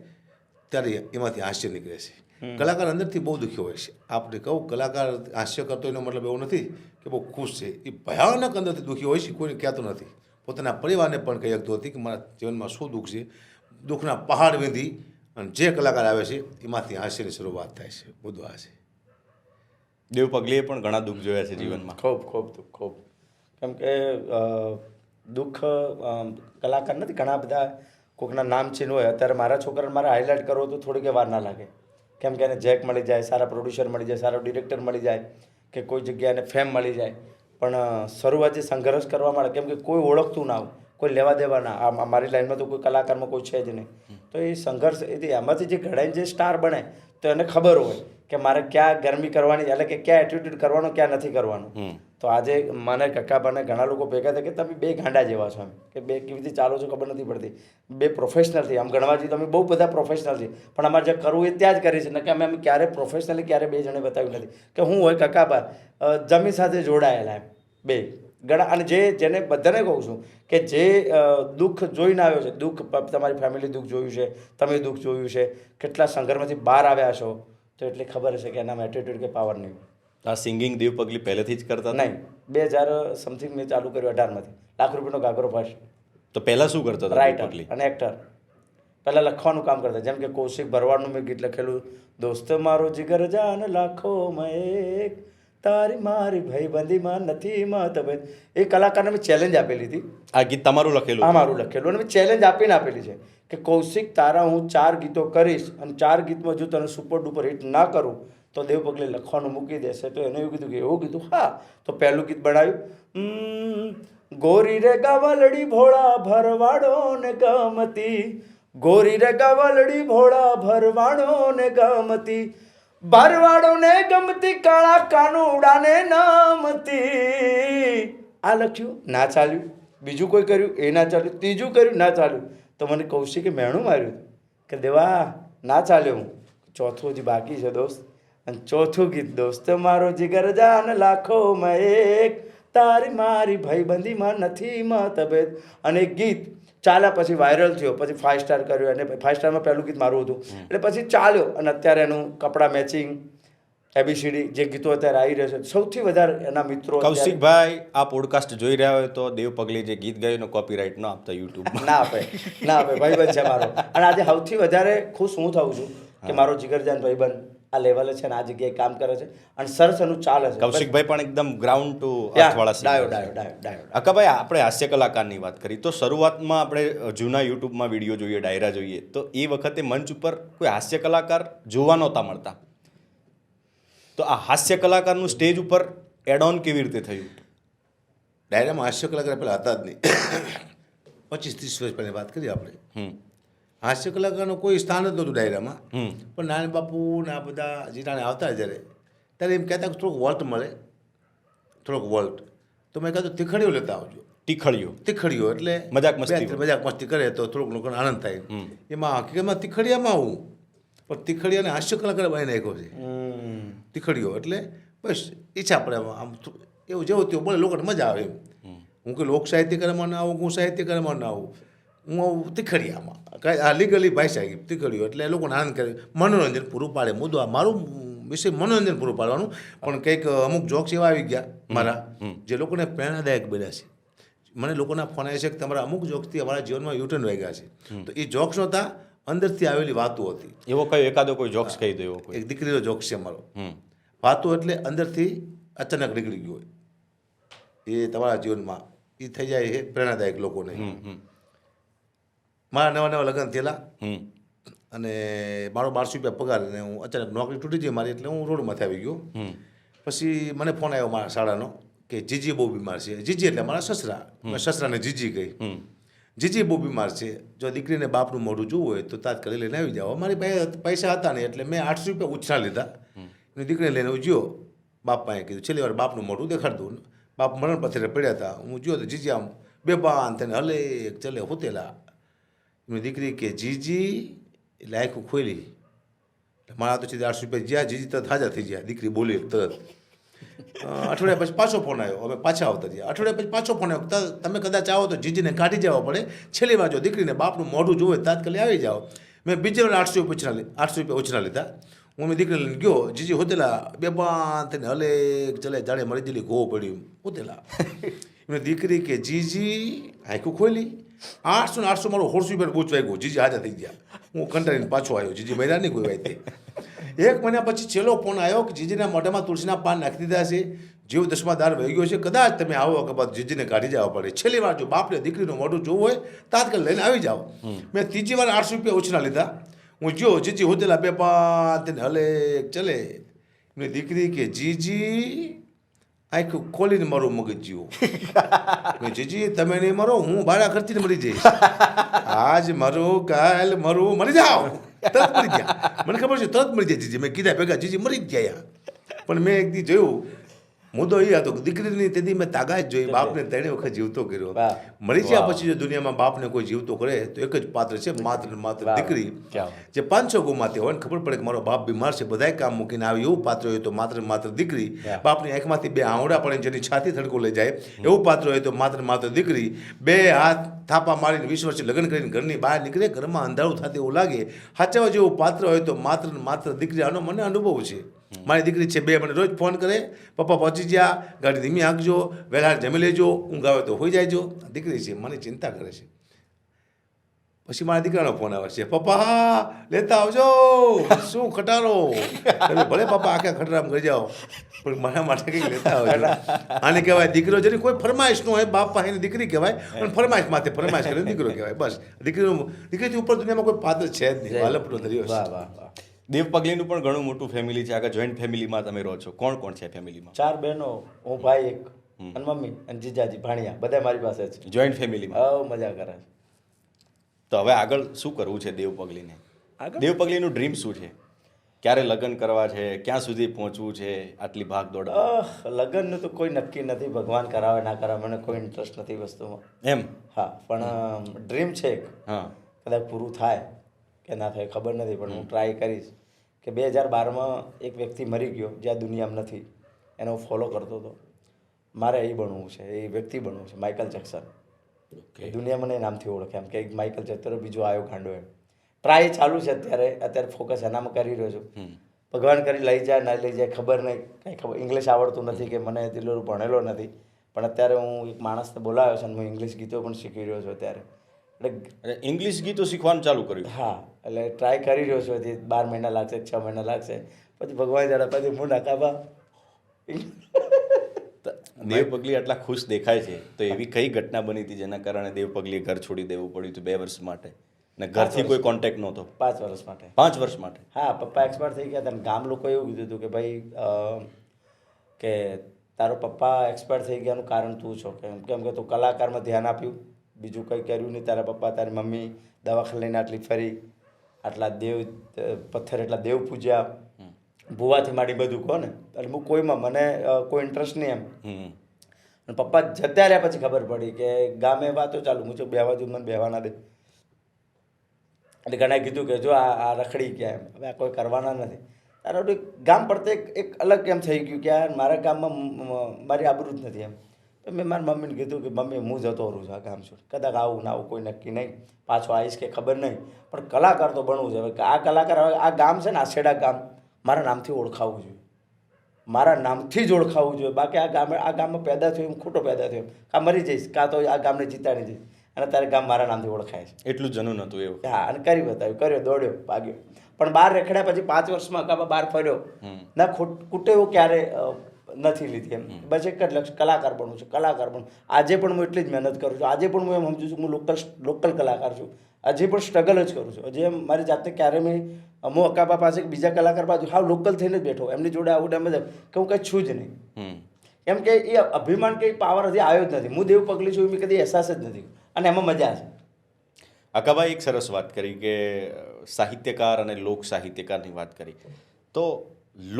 ત્યારે એમાંથી હાસ્ય નીકળે છે. કલાકાર અંદરથી બહુ દુઃખી હોય છે. આપણે કહું કલાકાર હાસ્ય કરતો એનો મતલબ એવો નથી કે બહુ ખુશ છે. એ ભયાનક અંદરથી દુઃખી હોય છે, કોઈને કહેતો નથી. પોતાના પરિવારને પણ કહી શકતો હતી કે મારા જીવનમાં શું દુઃખ છે. દુઃખના પહાડ વીંધી અને જે કલાકાર આવે છે એમાંથી હાસ્યની શરૂઆત થાય છે. મુદ્દો આ છે. દેવ પગલીએ પણ ઘણા દુઃખ જોયા છે જીવનમાં. ખૂબ દુઃખ, ખૂબ. કેમ કે દુઃખ કલાકાર નથી, ઘણા બધા કોઈકના નામ છીન હોય. અત્યારે મારા છોકરાને મારે હાઇલાઇટ કરવો તો થોડીક વાર ના લાગે, કેમ કે એને જેક મળી જાય, સારા પ્રોડ્યુસર મળી જાય, સારો ડિરેક્ટર મળી જાય, કે કોઈ જગ્યાએ એને ફેમ મળી જાય. પણ શરૂઆત જે સંઘર્ષ કરવા માંડે, કેમ કે કોઈ ઓળખતું ના હોય, કોઈ લેવા દેવા ના. મારી લાઈનમાં તો કોઈ કલાકારમાં કોઈ છે જ નહીં. તો એ સંઘર્ષ એમાંથી જે ઘડાઈને જે સ્ટાર બને તો એને ખબર હોય કે મારે ક્યાં ગરમી કરવાની, એટલે કે ક્યાં એટીટ્યુડ કરવાનો, ક્યાં નથી કરવાનું. તો આજે મને કક્કાબાને ઘણા લોકો ભેગા થાય કે તમે 2 ગાંડા જેવા છો, એમ કે 2 કેવી રીતે ચાલો છો ખબર નથી પડતી. 2 પ્રોફેશનલ છે. આમ ગણવા જઈએ તમે બહુ બધા પ્રોફેશનલ છે, પણ અમારે જે કરવું એ ત્યાં જ કરી છે ને, કે અમે ક્યારે પ્રોફેશનલી ક્યારે 2 જણે બતાવ્યું નથી. કે હું હોય કક્કાબા જમીન સાથે જોડાયેલા એમ 2 ઘણા. અને જેને બધાને કહું છું કે જે દુઃખ જોઈને આવ્યો છે, દુઃખ તમારી ફેમિલી દુઃખ જોયું છે, તમે દુઃખ જોયું છે, કેટલા સંઘર્ષમાંથી બહાર આવ્યા છો, તો એટલે ખબર હશે કે એનામાં એટીટ્યુડ કે પાવર નહીં. આ સિંગિંગ દેવ પગલી પહેલેથી જ કરતા? નહીં, 2000 સમથિંગ મેં ચાલુ કર્યું 18માંથી. લાખ રૂપિયાનો ગાગરો ફાસ્ટ. તો પહેલાં શું કરતા હતા? રાઇટર અને એક્ટર. પહેલાં લખવાનું કામ કરતા. જેમ કે કૌશિક ભરવાડનું મેં ગીત લખેલું, દોસ્ત મારો જીગર જાન લાખોમાં એક, તારી મારી ભાઈબંધીમાં નથી મતભેદ. એ કલાકારને મેં ચેલેન્જ આપેલી હતી. આ ગીત તમારું લખેલું આ મારું લખેલું અને મેં ચેલેન્જ આપીને આપેલી છે કે કૌશિક તારા હું 4 ગીતો કરીશ અને 4 ગીતમાં જો તને સુપર ડુપર હિટ ના કરું તો દેવ પગલે લખવાનું મૂકી દેશે. તો એને એવું કીધું કે એવું કીધું. હા, તો પહેલું ગીત બનાવ્યું. ગોરી રે ગાવલડી ભોળા ભરવાડો ને ગમતી, ગોરી રે ગાવલડી ભોળા ભરવાડો ને ગમતી, ભરવાડો ને ગમતી કાળા કાનુડાને નામતી. આ લખ્યું, ના ચાલ્યું. બીજું કોઈ કર્યું, એ ના ચાલ્યું. ત્રીજું કર્યું, ના ચાલ્યું. તો મને કૌશિકે મેણું માર્યું કે દેવા ના ચાલ્યો હું. ચોથું હજી બાકી છે દોસ્ત. અને ચોથું ગીત દોસ્ત મારો જીગર જાન લાખોમાં એક, તારી મારી ભાઈબંધીમાં નથી મતભેદ. અને એક ગીત ચાલ્યા પછી વાયરલ થયો, પછી 5 સ્ટાર કર્યો અને 5 સ્ટારમાં પહેલું ગીત મારું હતું. એટલે પછી ચાલ્યો અને અત્યારે એનું કપડાં મેચિંગ ABCD જે ગીતો અત્યારે આવી રહ્યા છે સૌથી વધારે એના મિત્રો. કૌશિકભાઈ આ પોડકાસ્ટ જોઈ રહ્યા હોય તો દેવ પગલે જે ગીત ગાયું એનો કોપીરાઇટ ન આપતા યુટ્યુબ ના આપે, ના આપે. ભાઈબંધ છે મારો. અને આજે સૌથી વધારે ખુશ હું થાઉં છું કે મારો જીગરજાન ભાઈબંધ આ લેવલે છે ને આ જગ્યાએ કામ કરે છે અને સરસ એનું ચાલે છે. કૌશિકભાઈ પણ એકદમ ગ્રાઉન્ડ ટુ અર્થવાળા ડાયો singer છે. ડાયો ડાયો ડાયો. અકાભાઈ આપણે હાસ્ય કલાકારની વાત કરી તો શરૂઆતમાં આપણે જૂના યુટ્યુબમાં વિડીયો જોઈએ, ડાયરા જોઈએ તો એ વખતે મંચ ઉપર કોઈ હાસ્ય કલાકાર જોવા નહોતા મળતા. તો આ હાસ્ય કલાકારનું સ્ટેજ ઉપર એડ ઓન કેવી રીતે થયું? ડાયરામાં હાસ્ય કલાકાર પહેલાં હતા જ નહીં. 25-30 વર્ષ પહેલાં વાત કરીએ આપણે. હાસ્ય કલાકારનું કોઈ સ્થાન જ નહોતું ડાયરામાં. પણ નારાયણ બાપુ ને આ બધા જીટાણે આવતા જ્યારે ત્યારે એમ કહેતા કે થોડોક વોલ્ટ મળે, થોડોક વોલ્ટ. તો મેં કહેતો તીખડીઓ લેતા આવજો. તીખડીઓ એટલે મજાક મસ્તી મજાક મસ્તી કરે તો થોડોક લોકોને આનંદ થાય. એમાં હકીકતમાં તીખડીયામાં આવું પણ તીખડીયાને હાસ્ય કલાકાર બની નાખ્યો છે. તીખડીઓ એટલે બસ ઈચ્છા પડે આમ એવું જેવું તેવું બોલે લોકોને મજા આવે એમ. હું કે લોક સાહિત્યકારમાં ના આવું, હું સાહિત્યકારમાં ના આવું, હું આવું તીખડીયામાં. કાંઈ આ લીગલી ભાષા તીખડીઓ એટલે લોકોને આનંદ કરે, મનોરંજન પૂરું પાડે. મુદ્દો આ મારું વિષય મનોરંજન પૂરું પાડવાનું. પણ કંઈક અમુક જોક્સ એવા આવી ગયા મારા જે લોકોને પ્રેરણાદાયક બન્યા છે. મને લોકોના ફોન આવે છે કે તમારા અમુક જોક્સથી અમારા જીવનમાં યુટર્ન વાગ્યા છે. તો એ જોક્સ નહોતા, અંદરથી આવેલી વાતો હતી. એવો કયો એકાદો કોઈ જોક્સ કહી દો? એવો કોઈ એક દીકરીનો જોક્સ છે મારો. વાતો એટલે અંદરથી અચાનક નીકળી ગયો હોય એ તમારા જીવનમાં એ થઈ જાય છે પ્રેરણાદાયક લોકોને. મારા નવા નવા લગ્ન થયેલા અને મારો 1200 રૂપિયા પગાર અને હું અચાનક નોકરી તૂટી ગઈ મારી એટલે હું રોડમાંથી આવી ગયો. પછી મને ફોન આવ્યો મારા શાળાનો કે જીજી બહુ બીમાર છે. જીજી એટલે મારા સસરા, મેં સસરાને જીજી કહી. જીજી બહુ બીમાર છે, જો દીકરીને બાપનું મોઢું જોવું હોય તો તાત્કાલિક લઈને આવી જાઓ. મારી પાસે પૈસા હતા નહીં એટલે મેં 800 રૂપિયા ઉછરા લીધા. દીકરીને લઈને હું જ્યો બાપ પાસે કીધું છેલ્લી વાર બાપનું મોઢું દેખાડતું. બાપ મરણ પથ્થરે પડ્યા હતા. હું જ્યો તો જીજી આમ બેભાન થઈને હલે ચલે હોતેલા. એની દીકરી કે જીજી એટલે આખું ખોલી. મારા તો સીધા 800 રૂપિયા જ્યાં જીજી તરત હાજર થઈ ગયા. દીકરી બોલી તરત. અઠવાડિયા પછી પાછો ફોન આવ્યો. અમે પાછા આવતા રહ્યા. અઠવાડિયા પછી પાછો ફોન આવ્યો, તમે કદાચ આવો તો જીજીને કાઢી જવા પડે. છેલ્લી વાર જો દીકરીને બાપનું મોઢું જોવે તાત્કાલિક આવી જાઓ. મેં બીજી વાર 800 રૂપિયા ઉછરા લીધા. હું મેં દીકરી લઈને ગયો. જીજી હોતેલા બેભાન થઈને હલે ચલે જાડે મળી જેલી ઘો પડ્યું હોતેલા. એની દીકરી કે જીજી આખું ખોલી. 800 મારો 100 રૂપિયા બૂચ વાગ્યો. જીજી હાજર થઈ ગયા. હું કંટાળીને પાછો આવ્યો. જીજી મર્યા નહીં કોઈ વાતે. 1 મહિના પછી છેલ્લો ફોન આવ્યો કે જીજીના મોઢામાં તુલસીના પાન નાખી દીધા છે, જીવ 10મા દાર વહી ગયો છે, કદાચ તમે આવો કે બાદ જીજીને કાઢી જવા પડે. છેલ્લી વાર જો બાપને દીકરીનું મોઢું જોવું હોય તાત્કાલિક લઈને આવી જાઓ. મેં ત્રીજી વાર 800 રૂપિયા ઉછરા લીધા. હું જો જીજી હોતેલા બેપાન તેને હલે ચલે. એની દીકરી કે જીજી આખું ખોલીને મારું મગજ જીવો. જીજી તમે નહીં મરો, હું ભાડા ખર્ચીને મરી જઈશ. આજ મરો કાલ મરો, મરી જાઓ. તરત મરી ગયા. મને ખબર છે તરત મરી જાય જીજી. મેં કીધા ભેગા જીજી મરી જ ગયા. પણ મેં એક દી જોયું મુદ્દો એ હતો કે દીકરીની તેથી મેં તાગાત જોઈ. બાપને 3 વખત જીવતો કર્યો. મરી ગયા પછી જો દુનિયામાં બાપને કોઈ જીવતો કરે તો એક જ પાત્ર છે, માત્ર માત્ર દીકરી. જે 500 ગુમાતી હોય ને ખબર પડે કે મારો બાપ બીમાર છે, બધાય કામ મૂકીને આવી એવું પાત્ર હોય તો માત્ર માત્ર દીકરી. બાપની આંખમાંથી 2 આંવડા પડે જેની છાતી થડકો લઈ જાય એવું પાત્ર હોય તો માત્ર માત્ર દીકરી. 2 હાથ થાપા મારીને 20 વર્ષે લગ્ન કરીને ઘરની બહાર નીકળે, ઘરમાં અંધારું થતું એવું લાગે, સાચવવા જેવું પાત્ર હોય તો માત્ર માત્ર દીકરી. આનો મને અનુભવ છે. મારી દીકરી છે 2, મને રોજ ફોન કરે, પપ્પા પહોંચી ગયા, ગાડી ધીમી હાંકજો, વહેલા જમી લેજો, ઊંઘ આવે તો હોઈ જાયજો. દીકરી છે, મને ચિંતા કરે છે. પછી મારા દીકરાનો ફોન આવે છે, પપ્પા લેતા આવજો, શું ખટારો. ભલે પપ્પા આખા ખટરામ કરી જાઓ, પણ મારા માટે કંઈક લેતા આવજો. આને કહેવાય દીકરો જેની કોઈ ફરમાઈશ ન હોય, બાપ પાસે દીકરી કહેવાય, પણ ફરમાઈશ માથે ફરમાઈશ કરે દીકરો કહેવાય. બસ દીકરીથી ઉપર દુનિયામાં કોઈ પાત્ર છે જ નહીં. વાલપનો દરિયો છે. વાહ વાહ વાહ. દેવ પગલીનું પણ ઘણું મોટું ફેમિલી છે. આગળ જોઈન્ટ ફેમિલીમાં તમે રહો છો. કોણ કોણ છે ફેમિલીમાં? 4 બહેનો, હું ભાઈ એક, અને મમ્મી અને જીજાજી ભાણિયા, બધા મારી પાસે છે. જોઈન્ટ ફેમિલીમાં મજા કરે છે. તો હવે આગળ શું કરવું છે દેવ પગલીને? આગળ? દેવ પગલીનું ડ્રીમ શું છે? ક્યારે લગ્ન કરવા છે? ક્યાં સુધી પહોંચવું છે આટલી ભાગ દોડ? લગ્નનું તો કોઈ નક્કી નથી, ભગવાન કરાવે ના કરાવે, મને કોઈ ઇન્ટરેસ્ટ નથી વસ્તુમાં. એમ? હા, પણ ડ્રીમ છે એક, હા. કદાચ પૂરું થાય કે ના થાય ખબર નથી, પણ હું ટ્રાય કરીશ કે 2012માં એક વ્યક્તિ મરી ગયો જે આ દુનિયામાં નથી, એને હું ફોલો કરતો હતો. મારે એ બનવું છે, એ વ્યક્તિ બનવું છે, માઇકલ જેક્સન. દુનિયા મને એ નામથી ઓળખે, એમ કે એક માઇકલ જેક્સન બીજો આવ્યો ગાંડો એમ. ટ્રાય ચાલુ છે અત્યારે ફોકસ એનામાં કરી રહ્યો છું. ભગવાન કરી લઈ જાય ના લઈ જાય ખબર નહીં, કંઈ ખબર. ઇંગ્લિશ આવડતું નથી કે મને એટલું ભણેલો નથી, પણ અત્યારે હું એક માણસને બોલાવ્યો છે અને હું ઇંગ્લિશ ગીતો પણ શીખી રહ્યો છું અત્યારે. એટલે ઇંગ્લિશ ગીતો શીખવાનું ચાલુ કર્યું? હા, એટલે ટ્રાય કરી રહ્યો છું. હજી 12 મહિના લાગશે, 6 મહિના લાગશે, પછી ભગવાન જાણે પછી હું નાકાબા. દેવ પગલી આટલા ખુશ દેખાય છે, તો એવી કઈ ઘટના બની હતી જેના કારણે દેવ પગલીએ ઘર છોડી દેવું પડ્યું હતું 2 વર્ષ માટે, ને ઘરથી કોઈ કોન્ટેક્ટ નહોતો? 5 વર્ષ માટે. 5 વર્ષ માટે? હા, પપ્પા એક્સપાયર થઈ ગયા હતા અને ગામ લોકો એવું કીધું હતું કે ભાઈ કે તારો પપ્પા એક્સપાયર થઈ ગયાનું કારણ તું છો, કેમ કે તું કલાકારમાં ધ્યાન આપ્યું, બીજું કંઈ કર્યું નહીં. તારા પપ્પા તારી મમ્મી દવાખાને લઈને આટલી ફરી, આટલા દેવ પથ્થર એટલા દેવ પૂજ્યા, ભૂવાથી માંડી બધું કહો ને. એટલે હું કોઈમાં મને કોઈ ઇન્ટરેસ્ટ નહીં એમ. અને પપ્પા જતા રહ્યા પછી ખબર પડી કે ગામે વાતો ચાલુ, હું બેહવા દઉં, મને બેહવા ના દે. એટલે ઘણા કીધું કે જો આ રખડી ગયા એમ, હવે આ કોઈ કરવાના નથી. તારે ગામ પડતે એક અલગ કેમ થઈ ગયું કે યાર મારા ગામમાં મારી આબરૂ જ નથી એમ. તો મેં મારી મમ્મીને કીધું કે મમ્મી હું જતો રહું છું આ ગામ છું, કદાચ આવું ના આવું કોઈ નક્કી નહીં, પાછો આવીશ કે ખબર નહીં, પણ કલાકાર તો બનવું છે. હવે આ કલાકાર, હવે આ ગામ છે ને, આછેડા ગામ મારા નામથી ઓળખાવવું જોઈએ, મારા નામથી જ ઓળખાવવું જોઈએ. બાકી આ ગામમાં પેદા થયો એમ ખોટો પેદા થયો, કાં મરી જઈશ કાં તો આ ગામને જીતાડી જઈશ, અને તારે ગામ મારા નામથી ઓળખાય છે. એટલું જનૂન હતું એવું? હા, અને કરી બતાવ્યું, કર્યો, દોડ્યો, ભાગ્યો. પણ બહાર રખડ્યા પછી 5 વર્ષમાં કાં બહાર ફર્યો ના, કુટે એવું ક્યારે નથી લીધી એમ. બસ એક જ લક્ષ્ય, કલાકાર બનવું છે, કલાકાર બનવું. આજે પણ હું એટલી જ મહેનત કરું છું, આજે પણ હું એમ સમજુ છું હું લોકલ કલાકાર છું, હજી પણ સ્ટ્રગલ જ કરું છું. હજી એમ મારી જાતને ક્યારે મેં હું અકાબા પાસે બીજા કલાકાર બાજુ હા લોકલ થઈને જ બેઠો, એમની જોડે આવું એમ જ કે હું કંઈ છું જ નહીં એમ. કે એ અભિમાન કે પાવર હજી આવ્યો જ નથી. હું દેવ પગલી છું એ મેં કદી અહેસાસ જ નથી, અને એમાં મજા છે. અકાબાઈ એક સરસ વાત કરી કે સાહિત્યકાર અને લોક સાહિત્યકારની વાત કરી, તો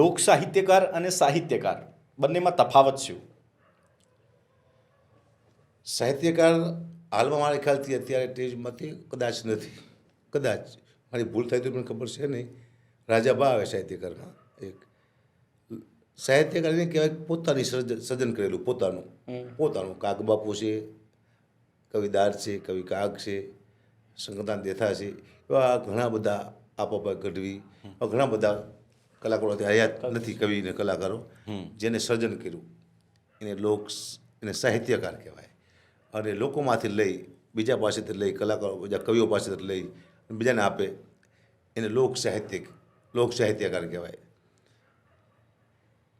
લોક સાહિત્યકાર અને સાહિત્યકાર બંનેમાં તફાવત શું? સાહિત્યકાર હાલમાં મારા ખ્યાલથી અત્યારે ટેજમાંથી કદાચ નથી, કદાચ મારી ભૂલ થાય તો મને ખબર છે નહીં. રાજાબા આવે સાહિત્યકારમાં. એક સાહિત્યકાર એને કહેવાય પોતાની સર્જન કરેલું, પોતાનું કાગ બાપુ છે, કવિદાર છે, કવિ કાગ છે, શંકરદાન દેથા છે, એવા ઘણા બધા, આપા ગઢવી, ઘણા બધા કલાકારો હયાત નથી, કવિ ને કલાકારો જેને સર્જન કર્યું એને સાહિત્યકાર કહેવાય. અને લોકોમાંથી લઈ, બીજા પાસેથી લઈ, કલાકારો બીજા કવિઓ પાસેથી લઈ બીજાને આપે, એને લોક સાહિત્યકાર કહેવાય.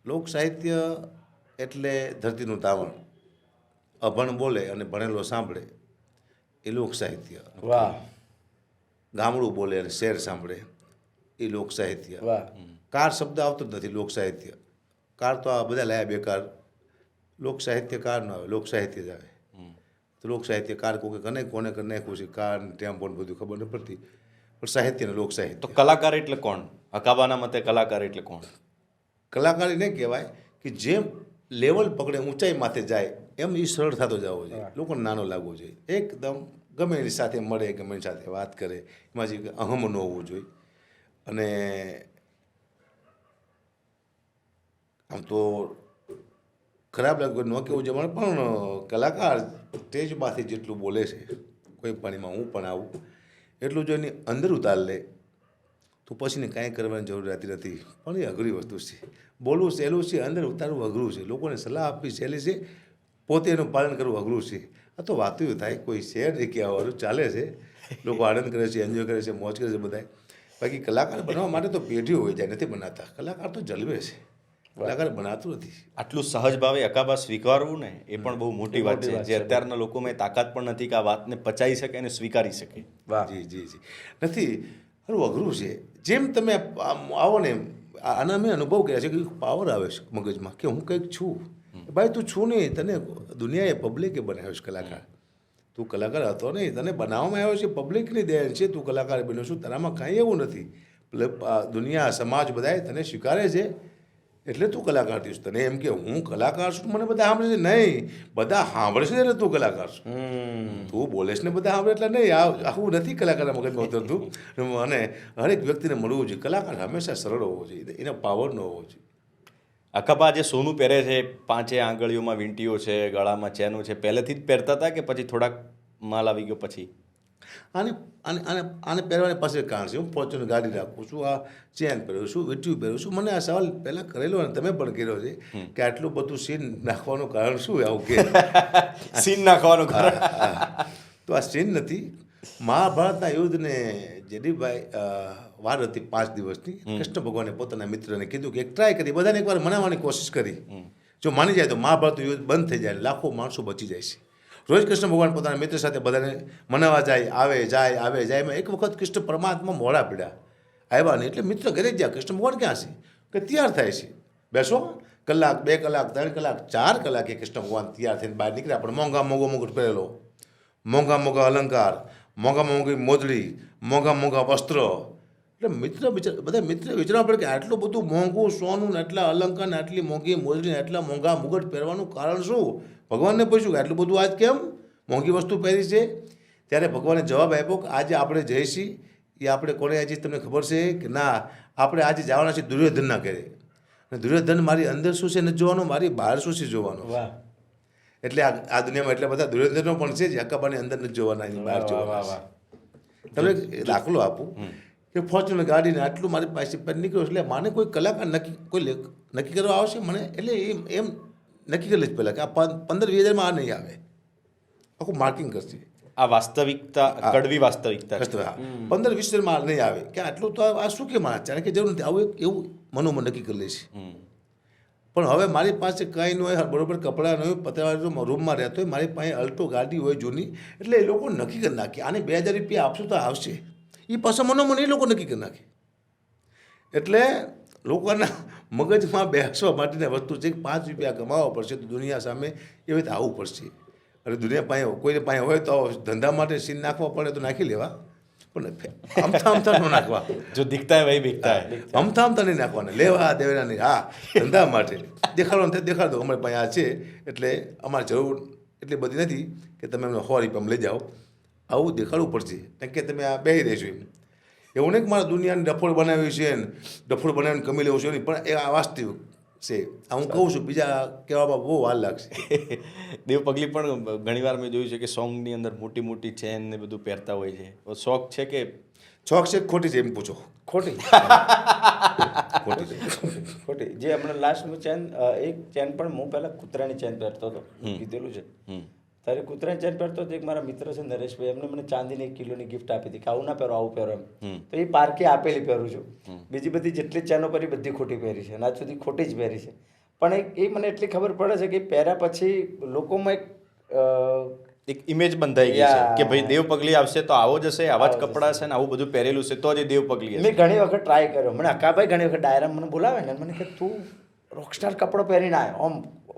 લોક સાહિત્ય એટલે ધરતીનું તાવણ, અભણ બોલે અને ભણેલો સાંભળે એ લોક સાહિત્ય. વાહ. ગામડું બોલે અને શેર સાંભળે એ લોક સાહિત્ય. વાહ. કાર શબ્દ આવતો જ નથી લોક સાહિત્ય. કાર તો આ બધા લાયા બેકાર, લોક સાહિત્યકાર ન આવે, લોક સાહિત્ય જ આવે. તો લોક સાહિત્યકાર કોને નાખ્યું છે, કાર ટેમ્પો બધું ખબર ન પડતી, પણ સાહિત્ય ને લોક સાહિત્ય. તો કલાકાર એટલે કોણ? અકાબાના મતે કલાકાર એટલે કોણ? કલાકાર એને કહેવાય કે જેમ લેવલ પકડે, ઊંચાઈ માથે જાય, એમ એ સરળ થતો જવો જોઈએ, લોકોને નાનો લાગવો જોઈએ, એકદમ ગમે એની સાથે મળે, ગમે એની સાથે વાત કરે, એમાં જે અહમ ન હોવું જોઈએ. અને આમ તો ખરાબ લાગે ન કેવું જમણ, પણ કલાકાર સ્ટેજમાંથી જેટલું બોલે છે, કોઈ પાણીમાં હું પણ આવું, એટલું જો એની અંદર ઉતાર લે તો પછીને કાંઈ કરવાની જરૂર રહેતી નથી. પણ એ અઘરી વસ્તુ છે. બોલવું સહેલું છે, અંદર ઉતારવું અઘરું છે. લોકોને સલાહ આપવી સહેલી છે, પોતે એનું પાલન કરવું અઘરું છે. આ તો વાતું થાય, કોઈ શેર નહીં કહેવાવાળું ચાલે છે, લોકો આનંદ કરે છે, એન્જોય કરે છે, મોજ કરે છે બધાય. બાકી કલાકાર બનવા માટે તો પેઢીઓ હોય જાય, નથી બનાવતા. કલાકાર તો જલવે છે, કલાકાર બનાવતું નથી. આટલું સહજ ભાવે અકાબા સ્વીકારવું ને એ પણ બહુ મોટી વાત છે, જે અત્યારના લોકોમાં તાકાત પણ નથી કે આ વાતને પચાવી શકે અને સ્વીકારી શકે. વાહ. જી જી જી નથી, ખરું અઘરું છે. જેમ તમે આવો ને આના મેં અનુભવ કર્યા છે કે પાવર આવે છે મગજમાં કે હું કંઈક છું. ભાઈ તું છું નહીં, તને દુનિયાએ પબ્લિકે બનાવ્યો છે કલાકાર. તું કલાકાર હતો નહીં, તને બનાવવામાં આવ્યો છે, પબ્લિકની દેન છે, તું કલાકાર બન્યો છું. તારામાં કાંઈ એવું નથી. દુનિયા સમાજ બધાએ તને સ્વીકારે છે એટલે તું કલાકાર થઈશ. તને એમ કે હું કલાકાર છું, મને બધા સાંભળે છે, નહીં, બધા સાંભળે છે એટલે તું કલાકાર છું. તું બોલે છે ને બધા સાંભળે એટલે નહીં. આવું નથી કલાકારના મગજમાં ઉતરતું. અને હરેક વ્યક્તિને મળવું જોઈએ. કલાકાર હંમેશા સરળ હોવો જોઈએ, એનો પાવર ન હોવો જોઈએ. અકાબા જે સોનું પહેરે છે, 5 આંગળીઓમાં વીંટીઓ છે, ગળામાં ચેનો છે, પહેલેથી જ પહેરતા હતા કે પછી થોડાક માલ આવી ગયો પછી? આને આને આને આને પહેરવાની પાસે કારણ છે. હું ફોર્ચ્યુનર ગાડી રાખું છું, આ ચેન પહેરું છું, વીંટીયું પહેરું છું. મને આ સવાલ પહેલાં કરેલો અને તમે પણ કર્યો છે કે આટલું બધું સીન નાખવાનું કારણ શું? આવું કે સીન નાખવાનું કારણ તો આ સીન નથી. મહાભારતના યુદ્ધને જયદીપભાઈ વાર હતી 5 દિવસની. કૃષ્ણ ભગવાને પોતાના મિત્રને કીધું કે એક ટ્રાય કરી, બધાને એકવાર મનાવવાની કોશિશ કરી. જો માની જાય તો મહાભારતનું યુદ્ધ બંધ થઈ જાય, લાખો માણસો બચી જાય છે. રોજ કૃષ્ણ ભગવાન પોતાના મિત્ર સાથે બધાને મનાવવા જાય, આવે જાય. એમાં એક વખત કૃષ્ણ પરમાત્મા મોડા પીડ્યા, આવ્યા નહીં. એટલે મિત્ર ઘરે જ ગયા. કૃષ્ણ ભગવાન ક્યાં છે? કે તૈયાર થાય છે, બેસો. કલાક, 2 કલાક, 3 કલાક, 4 કલાકે કૃષ્ણ ભગવાન તૈયાર થઈને બહાર નીકળ્યા. પણ મોંઘો મુકુટ પહેરેલો, મોંઘા અલંકાર, મોંઘી મોજડી, મોંઘા વસ્ત્ર. એટલે બધા મિત્ર વિચારવા પડે કે આટલું બધું મોંઘું સોનું ને આટલા અલંકાર ને આટલી મોંઘી મોજડી ને આટલા મોંઘા મુગટ પહેરવાનું કારણ શું? ભગવાનને પૂછ્યું કે આટલું બધું આજ કેમ મોંઘી વસ્તુ પહેરી છે? ત્યારે ભગવાને જવાબ આપ્યો કે આજે આપણે જઈશી એ આપણે કોને આજે તમને ખબર છે કે ના? આપણે આજે જવાના છીએ દુર્યોધનના ઘરે. અને દુર્યોધન મારી અંદર શું છે નથી જોવાનું, મારી બહાર શું છે જોવાનું. એટલે આ દુનિયામાં એટલા બધા દુર્યોધનો પણ છે જે અકાબાની અંદર નથી જોવાના, એની બહાર જોવાના. તમને દાખલો આપું કે ફોર્ચ્યુનર ગાડીને આટલું મારી પાસે પર નીકળ્યો એટલે માને કોઈ કલાકાર નક્કી કરવા આવશે મને, એટલે એમ નક્કી કરી લઈશ પહેલાં કે આ 15-20 હજારમાં આ નહીં આવે, આખું માર્કિંગ કરશે. આ વાસ્તવિકતા, કડવી વાસ્તવિકતા. 15-20 હજારમાં નહીં આવે કે આટલું તો આ શું કે માણસ જાણે કે જરૂર નથી. આવું એવું મનોમન નક્કી કરી લઈશ. પણ હવે મારી પાસે કંઈ ન હોય, બરોબર કપડાં ન હોય, પતરા રૂમમાં રહેતો હોય, મારી પાસે અલ્ટો ગાડી હોય જૂની, એટલે એ લોકો નક્કી કરી નાખે આને 2000 રૂપિયા આપશું તો આવશે. એ પાછા મનોમન એ લોકો નક્કી કરી નાખે. એટલે લોકોના મગજમાં બેસવા માટેની વસ્તુ છે કે 5 રૂપિયા કમાવા પડશે તો દુનિયા સામે એવી રીતે આવવું પડશે. અને દુનિયા પાસે કોઈને પાસે હોય તો ધંધા માટે સીન નાખવા પડે તો નાખી લેવા, પણ અમથા ન નાખવા. જો દીખતા હે વહી બીકતા હે. અમથા નહીં નાખવાના, લેવા દેવાના નહીં. હા, ધંધા માટે દેખાડવાનું દેખાડ દો, અમારી પાસે આ છે એટલે અમારે જરૂર એટલી બધી નથી કે તમે અમને 100 રૂપિયામાં લઈ જાઓ. આવું દેખાડવું પડશે કારણ કે તમે આ બેસી રહેશો એમ. એવું નહીં કે મારા દુનિયાને ડફોડ બનાવ્યું છે ને ડફોડ બનાવીને કમી લેવું છે નહીં, પણ એ આ વાસ્તવિક છે. આ હું કહું છું, બીજા કહેવામાં બહુ વાર લાગશે. દેવ પગલી પણ ઘણીવાર મેં જોયું છે કે સોંગની અંદર મોટી મોટી ચેન ને બધું પહેરતા હોય છે. શોખ છે કે શોખ છે ખોટી છે એમ પૂછો? ખોટી. જે હમણાં લાસ્ટનું ચેન, એક ચેન પણ હું પહેલાં કૂતરાની ચેન પહેરતો હતો, કીધેલું છે. તારે કૂતરાની ચેન પહેરતો હતો. એક મારા મિત્ર છે નરેશભાઈ, એમને મને ચાંદીની 1 કિલોની ગિફ્ટ આપી હતી કે આવું ના પહેરો, આવું પહેરો એમ. તો એ પાર્કે આપેલી પહેરું છું. બીજી બધી જેટલી ચેનો પહેરી બધી ખોટી પહેરી છે, આજ સુધી ખોટી જ પહેરી છે. પણ એ મને એટલી ખબર પડે છે કે પહેર્યા પછી લોકોમાં એક ઇમેજ બંધાઈ ગઈ છે કે ભાઈ દેવ પગલી આવશે તો આવો જ હશે, આવા જ કપડાં છે ને આવું બધું પહેરેલું છે તો જ દેવ પગલી હશે. મેં ઘણી વખત ટ્રાય કર્યો. મને અકાભાઈ ઘણી વખત ડાયરામાં મને બોલાવે ને, મને કે તું રોકસ્ટાર કપડો પહેરીને આવ્યો, આમ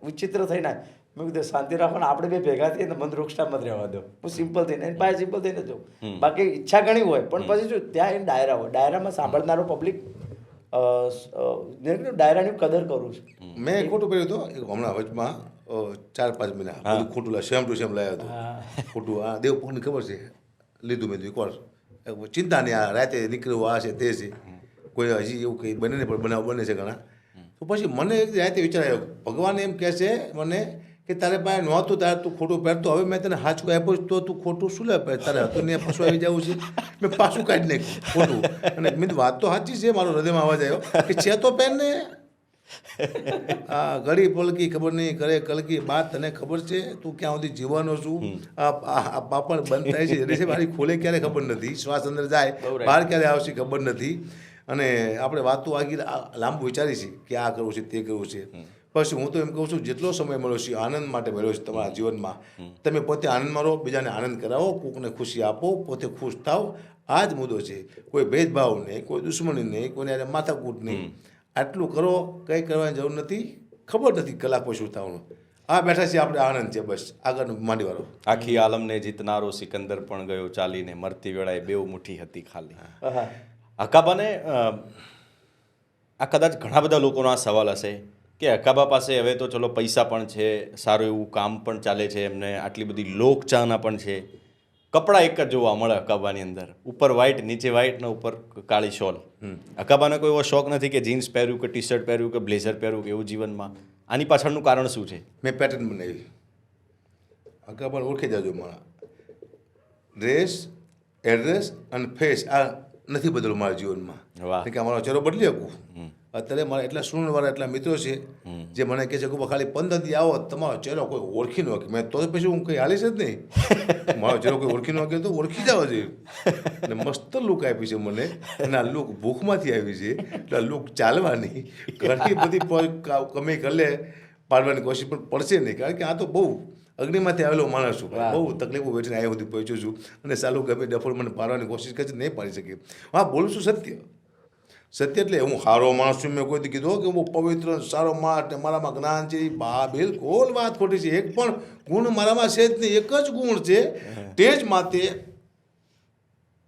વિચિત્ર થઈને આવ્યો. મેં કીધું શાંતિ રાખો ને, આપણે બે ભેગા થઈએ ને મને રોકસ્ટારમાં જ રહેવા દો. હું સિમ્પલ થઈને એની પાસે સિમ્પલ થઈને જાઉં. બાકી ઈચ્છા ઘણી હોય પણ પછી જો ત્યાં એને ડાયરા હોય, ડાયરામાં સાંભળનારો પબ્લિક ડાયરાની કદર કરું છું. મેં ખોટું પહેર્યું હતું હમણાં વચમાં 4-5 મહિના, બધું ખોટું સેમ ટુ સેમ લાવ્યો હતો ખોટું. આ દેવ પગની ખબર છે, લીધું મેં એક વાર. ચિંતા નહીં, આ રાતે નીકળવું આ છે તે છે, કોઈ હજી એવું કંઈ બને ને, પણ બનાવ બને છે ઘણા. તો પછી મને એક રાતે વિચાર આવ્યો, ભગવાન એમ કહે છે મને કે તારે પાસે નહોતું તારે તું ખોટું પહેરતો, હવે મેં તને સાચું આપ્યું તો તું ખોટું શું લે પહેર? તારે હતું ને પાછું આવી જવું છે. મેં પાછું કાઢી નાખ્યું ખોટું. અને મેં વાત તો સાચી છે, મારો હૃદયમાં અવાજ આવ્યો કે છે તો પહેર ને, આ ઘડી પલકી ખબર નહીં કરે કલકી બાત તને ખબર છે તું ક્યાં સુધી જીવવાનો છું આ પાપડ બંધ થાય છે એટલે છે મારી ખોલે ક્યારે ખબર નથી શ્વાસ અંદર જાય બહાર ક્યારે આવશે ખબર નથી અને આપણે વાતો આગળ લાંબુ વિચારી છે કે આ કરવું છે તે કરવું છે પછી હું તો એમ કહું છું જેટલો સમય મળ્યો છે આનંદ માટે મળ્યો છે તમારા જીવનમાં તમે પોતે આનંદમાં રહો બીજાને આનંદ કરાવો કોકને ખુશી આપો પોતે ખુશ થાવ આ જ મુદ્દો છે કોઈ ભેદભાવ નહીં કોઈ દુશ્મની નહીં કોઈને માથાકૂટ નહીં આટલું કરો કંઈ કરવાની જરૂર નથી ખબર નથી કલાક પછી શું થવાનું આ બેઠા છે આપણે આનંદ છે બસ આગળ માંડી વાળો આખી આલમને જીતનારો સિકંદર પણ ગયો ચાલીને મરતી વેળાએ બેઉ મુઠ્ઠી હતી ખાલી. અકાબાને આ કદાચ ઘણા બધા લોકોનો આ સવાલ હશે કે અકાબા પાસે હવે તો ચલો પૈસા પણ છે સારું એવું કામ પણ ચાલે છે એમને આટલી બધી લોકચાહના પણ છે કપડાં એક જ જોવા મળે અકાબાની અંદર ઉપર વ્હાઈટ નીચે વ્હાઈટ ને ઉપર કાળી શોલ અકાબાને કોઈ એવો શોખ નથી કે જીન્સ પહેર્યું કે ટી શર્ટ પહેર્યું કે બ્લેઝર પહેર્યું કે એવું જીવનમાં આની પાછળનું કારણ શું છે મેં પેટર્ન બનાવી આગળ પણ ઓળખી જાજો મારા ડ્રેસ એડ્રેસ અને ફેસ આ નથી બદલું મારા જીવનમાં વાહ કે મારો ચહેરો બદલી શકું અત્યારે મારા એટલા સ્ટુડન્ટવાળા એટલા મિત્રો છે જે મને કહે છે કે ખાલી 15 દી આવો તમારો ચહેરો કોઈ ઓળખી ન શકે મેં તો પછી હું કંઈ હાલીશ જ નહીં મારો ચહેરો કોઈ ઓળખી ન શકે તો ઓળખી જાવ જોઈએ અને મસ્ત લુક આપી છે મને અને આ લુક ભૂખમાંથી આવી છે એટલે આ લુક ચાલવાની ઘણી બધી કમાઈ કરલે પાડવાની કોશિશ પણ પડશે નહીં કારણ કે આ તો બહુ અગ્નિમાંથી આવેલો માણસ છું બહુ તકલીફો વેઠીને આવ્યા સુધી પહોંચ્યો છું અને સાલું ગમે ડફોળ મને પાડવાની કોશિશ કરી નહીં પાડી શકે હા બોલું છું સત્ય એટલે હું સારો માણસ છું મેં કોઈ કીધું કે હું પવિત્ર સારો માણસ ને મારામાં જ્ઞાન છે બા બિલકુલ વાત ખોટી છે એક પણ ગુણ મારામાં છે જ નહીં એક જ ગુણ છે તેજ માતે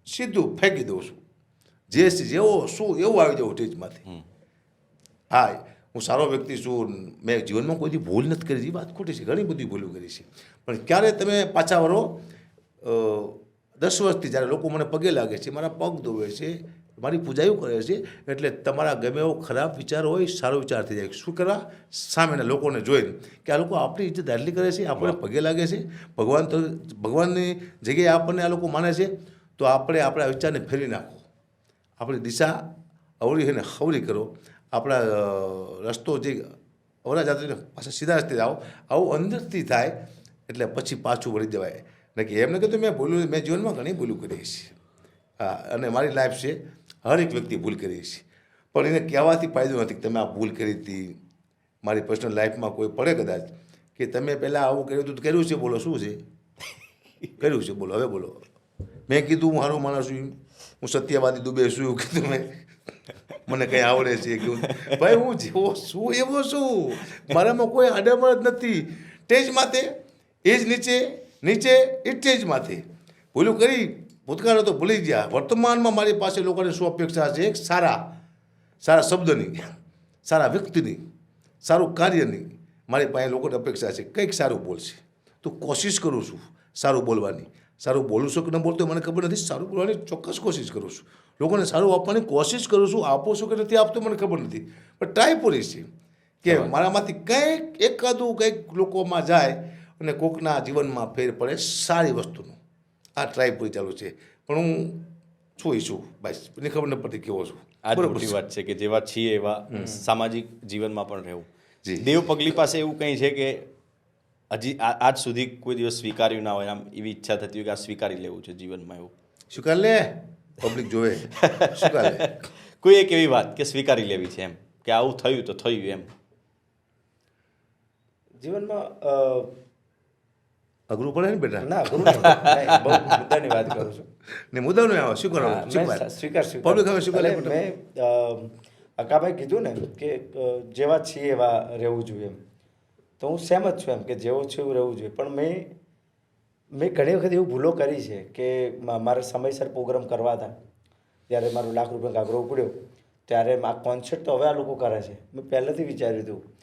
સીધું ફેંકી દઉં છું જે જેવો શું એવું આવી જવું તેજ માથે હા હું સારો વ્યક્તિ છું મેં જીવનમાં કોઈ ભૂલ નથી કરી વાત ખોટી છે ઘણી બધી ભૂલો કરી છે પણ ક્યારે તમે પાછા વળો 10 વર્ષથી જ્યારે લોકો મને પગે લાગે છે મારા પગ ધોવે છે મારી પૂજાઓ કરે છે એટલે તમારા ગમે એવો ખરાબ વિચાર હોય સારો વિચાર થઈ જાય શું કરવા સામેના લોકોને જોઈને કે આ લોકો આપણી ઇજ્જત આટલી કરે છે આપણને પગે લાગે છે ભગવાનની જગ્યાએ આપણને આ લોકો માને છે તો આપણે આપણા વિચારને ફેરવી નાખો આપણી દિશા અવળી અને ખવરી કરો આપણા રસ્તો જે અવરા જાત્રીને પાછા સીધા રસ્તે જાઓ આવું અંદરથી થાય એટલે પછી પાછું વળી જવાય ને કે એમને કીધું મેં જીવનમાં ઘણી ભૂલું કરી છે હા અને મારી લાઈફ છે હરેક વ્યક્તિ ભૂલ કરી છે પણ એને કહેવાથી ફાયદો નથી કે તમે આ ભૂલ કરી હતી મારી પર્સનલ લાઈફમાં કોઈ પડે કદાચ કે તમે પહેલાં આવું કર્યું હતું કર્યું છે બોલો શું છે કર્યું છે બોલો હવે બોલો મેં કીધું હું સારો માણસ છું હું સત્યવાદી દુબે છું કીધું મેં મને કંઈ આવડે છે કે ભાઈ હું જેવો શું એવો શું મારામાં કોઈ આડામણ જ નથી ટેજ માથે એ જ નીચે એ ટેજ માથે ભૂલું કરી ભૂતકાળ તો ભૂલી ગયા વર્તમાનમાં મારી પાસે લોકોને શું અપેક્ષા છે એક સારા શબ્દની સારા વ્યક્તિની સારું કાર્યની મારી પાસે લોકોને અપેક્ષા છે કંઈક સારું બોલશે તો કોશિશ કરું છું સારું બોલવાની સારું બોલું છું કે ન બોલતો મને ખબર નથી સારું બોલવાની ચોક્કસ કોશિશ કરું છું લોકોને સારું આપવાની કોશિશ કરું છું આપો છું કે નથી આપતો મને ખબર નથી પણ ટ્રાય પૂરી છે કે મારામાંથી કંઈક એકાદું કંઈક લોકોમાં જાય અને કોકના જીવનમાં ફેર પડે સારી વસ્તુનું આ ટ્રાય પૂરી ચાલુ છે પણ હું છું બસ મને ખબર ન પડતી કેવો છું આ જ મોટી વાત છે કે જેવા છીએ એવા સામાજિક જીવનમાં પણ રહેવું દેવ પગલી પાસે એવું કંઈ છે કે હજી આજ સુધી કોઈ દિવસ સ્વીકાર્યું ના હોય આમ એવી ઈચ્છા થતી હોય કે આ સ્વીકારી લેવું છે જીવનમાં એવું સ્વીકાર લે પબ્લિક જોવે સ્વીકાર લે કોઈ એક એવી વાત કે સ્વીકારી લેવી છે એમ કે આવું થયું તો થયું એમ જીવનમાં અઘરું પડે ને બેટા ના અઘરું નહીં. બહુ મુદ્દાની વાત કરું છું ને મુદ્દાનું આવે શું કરો સ્વીકાર પબ્લિક હવે સ્વીકાર લે એટલે મેં અકાભાઈ કીધું ને કે જેવા છીએ એવા રહેવું જોઈએ એમ તો હું સહેમત છું એમ કે જેવો છે એવું રહેવું જોઈએ પણ મેં ઘણી વખત એવું ભૂલો કરી છે કે મારે સમયસર પ્રોગ્રામ કરવા હતા ત્યારે મારું ₹1 લાખ ઘાઘરો ઉપડ્યો ત્યારે આ કોન્સર્ટ તો હવે આ લોકો કરે છે મેં પહેલેથી વિચાર્યું હતું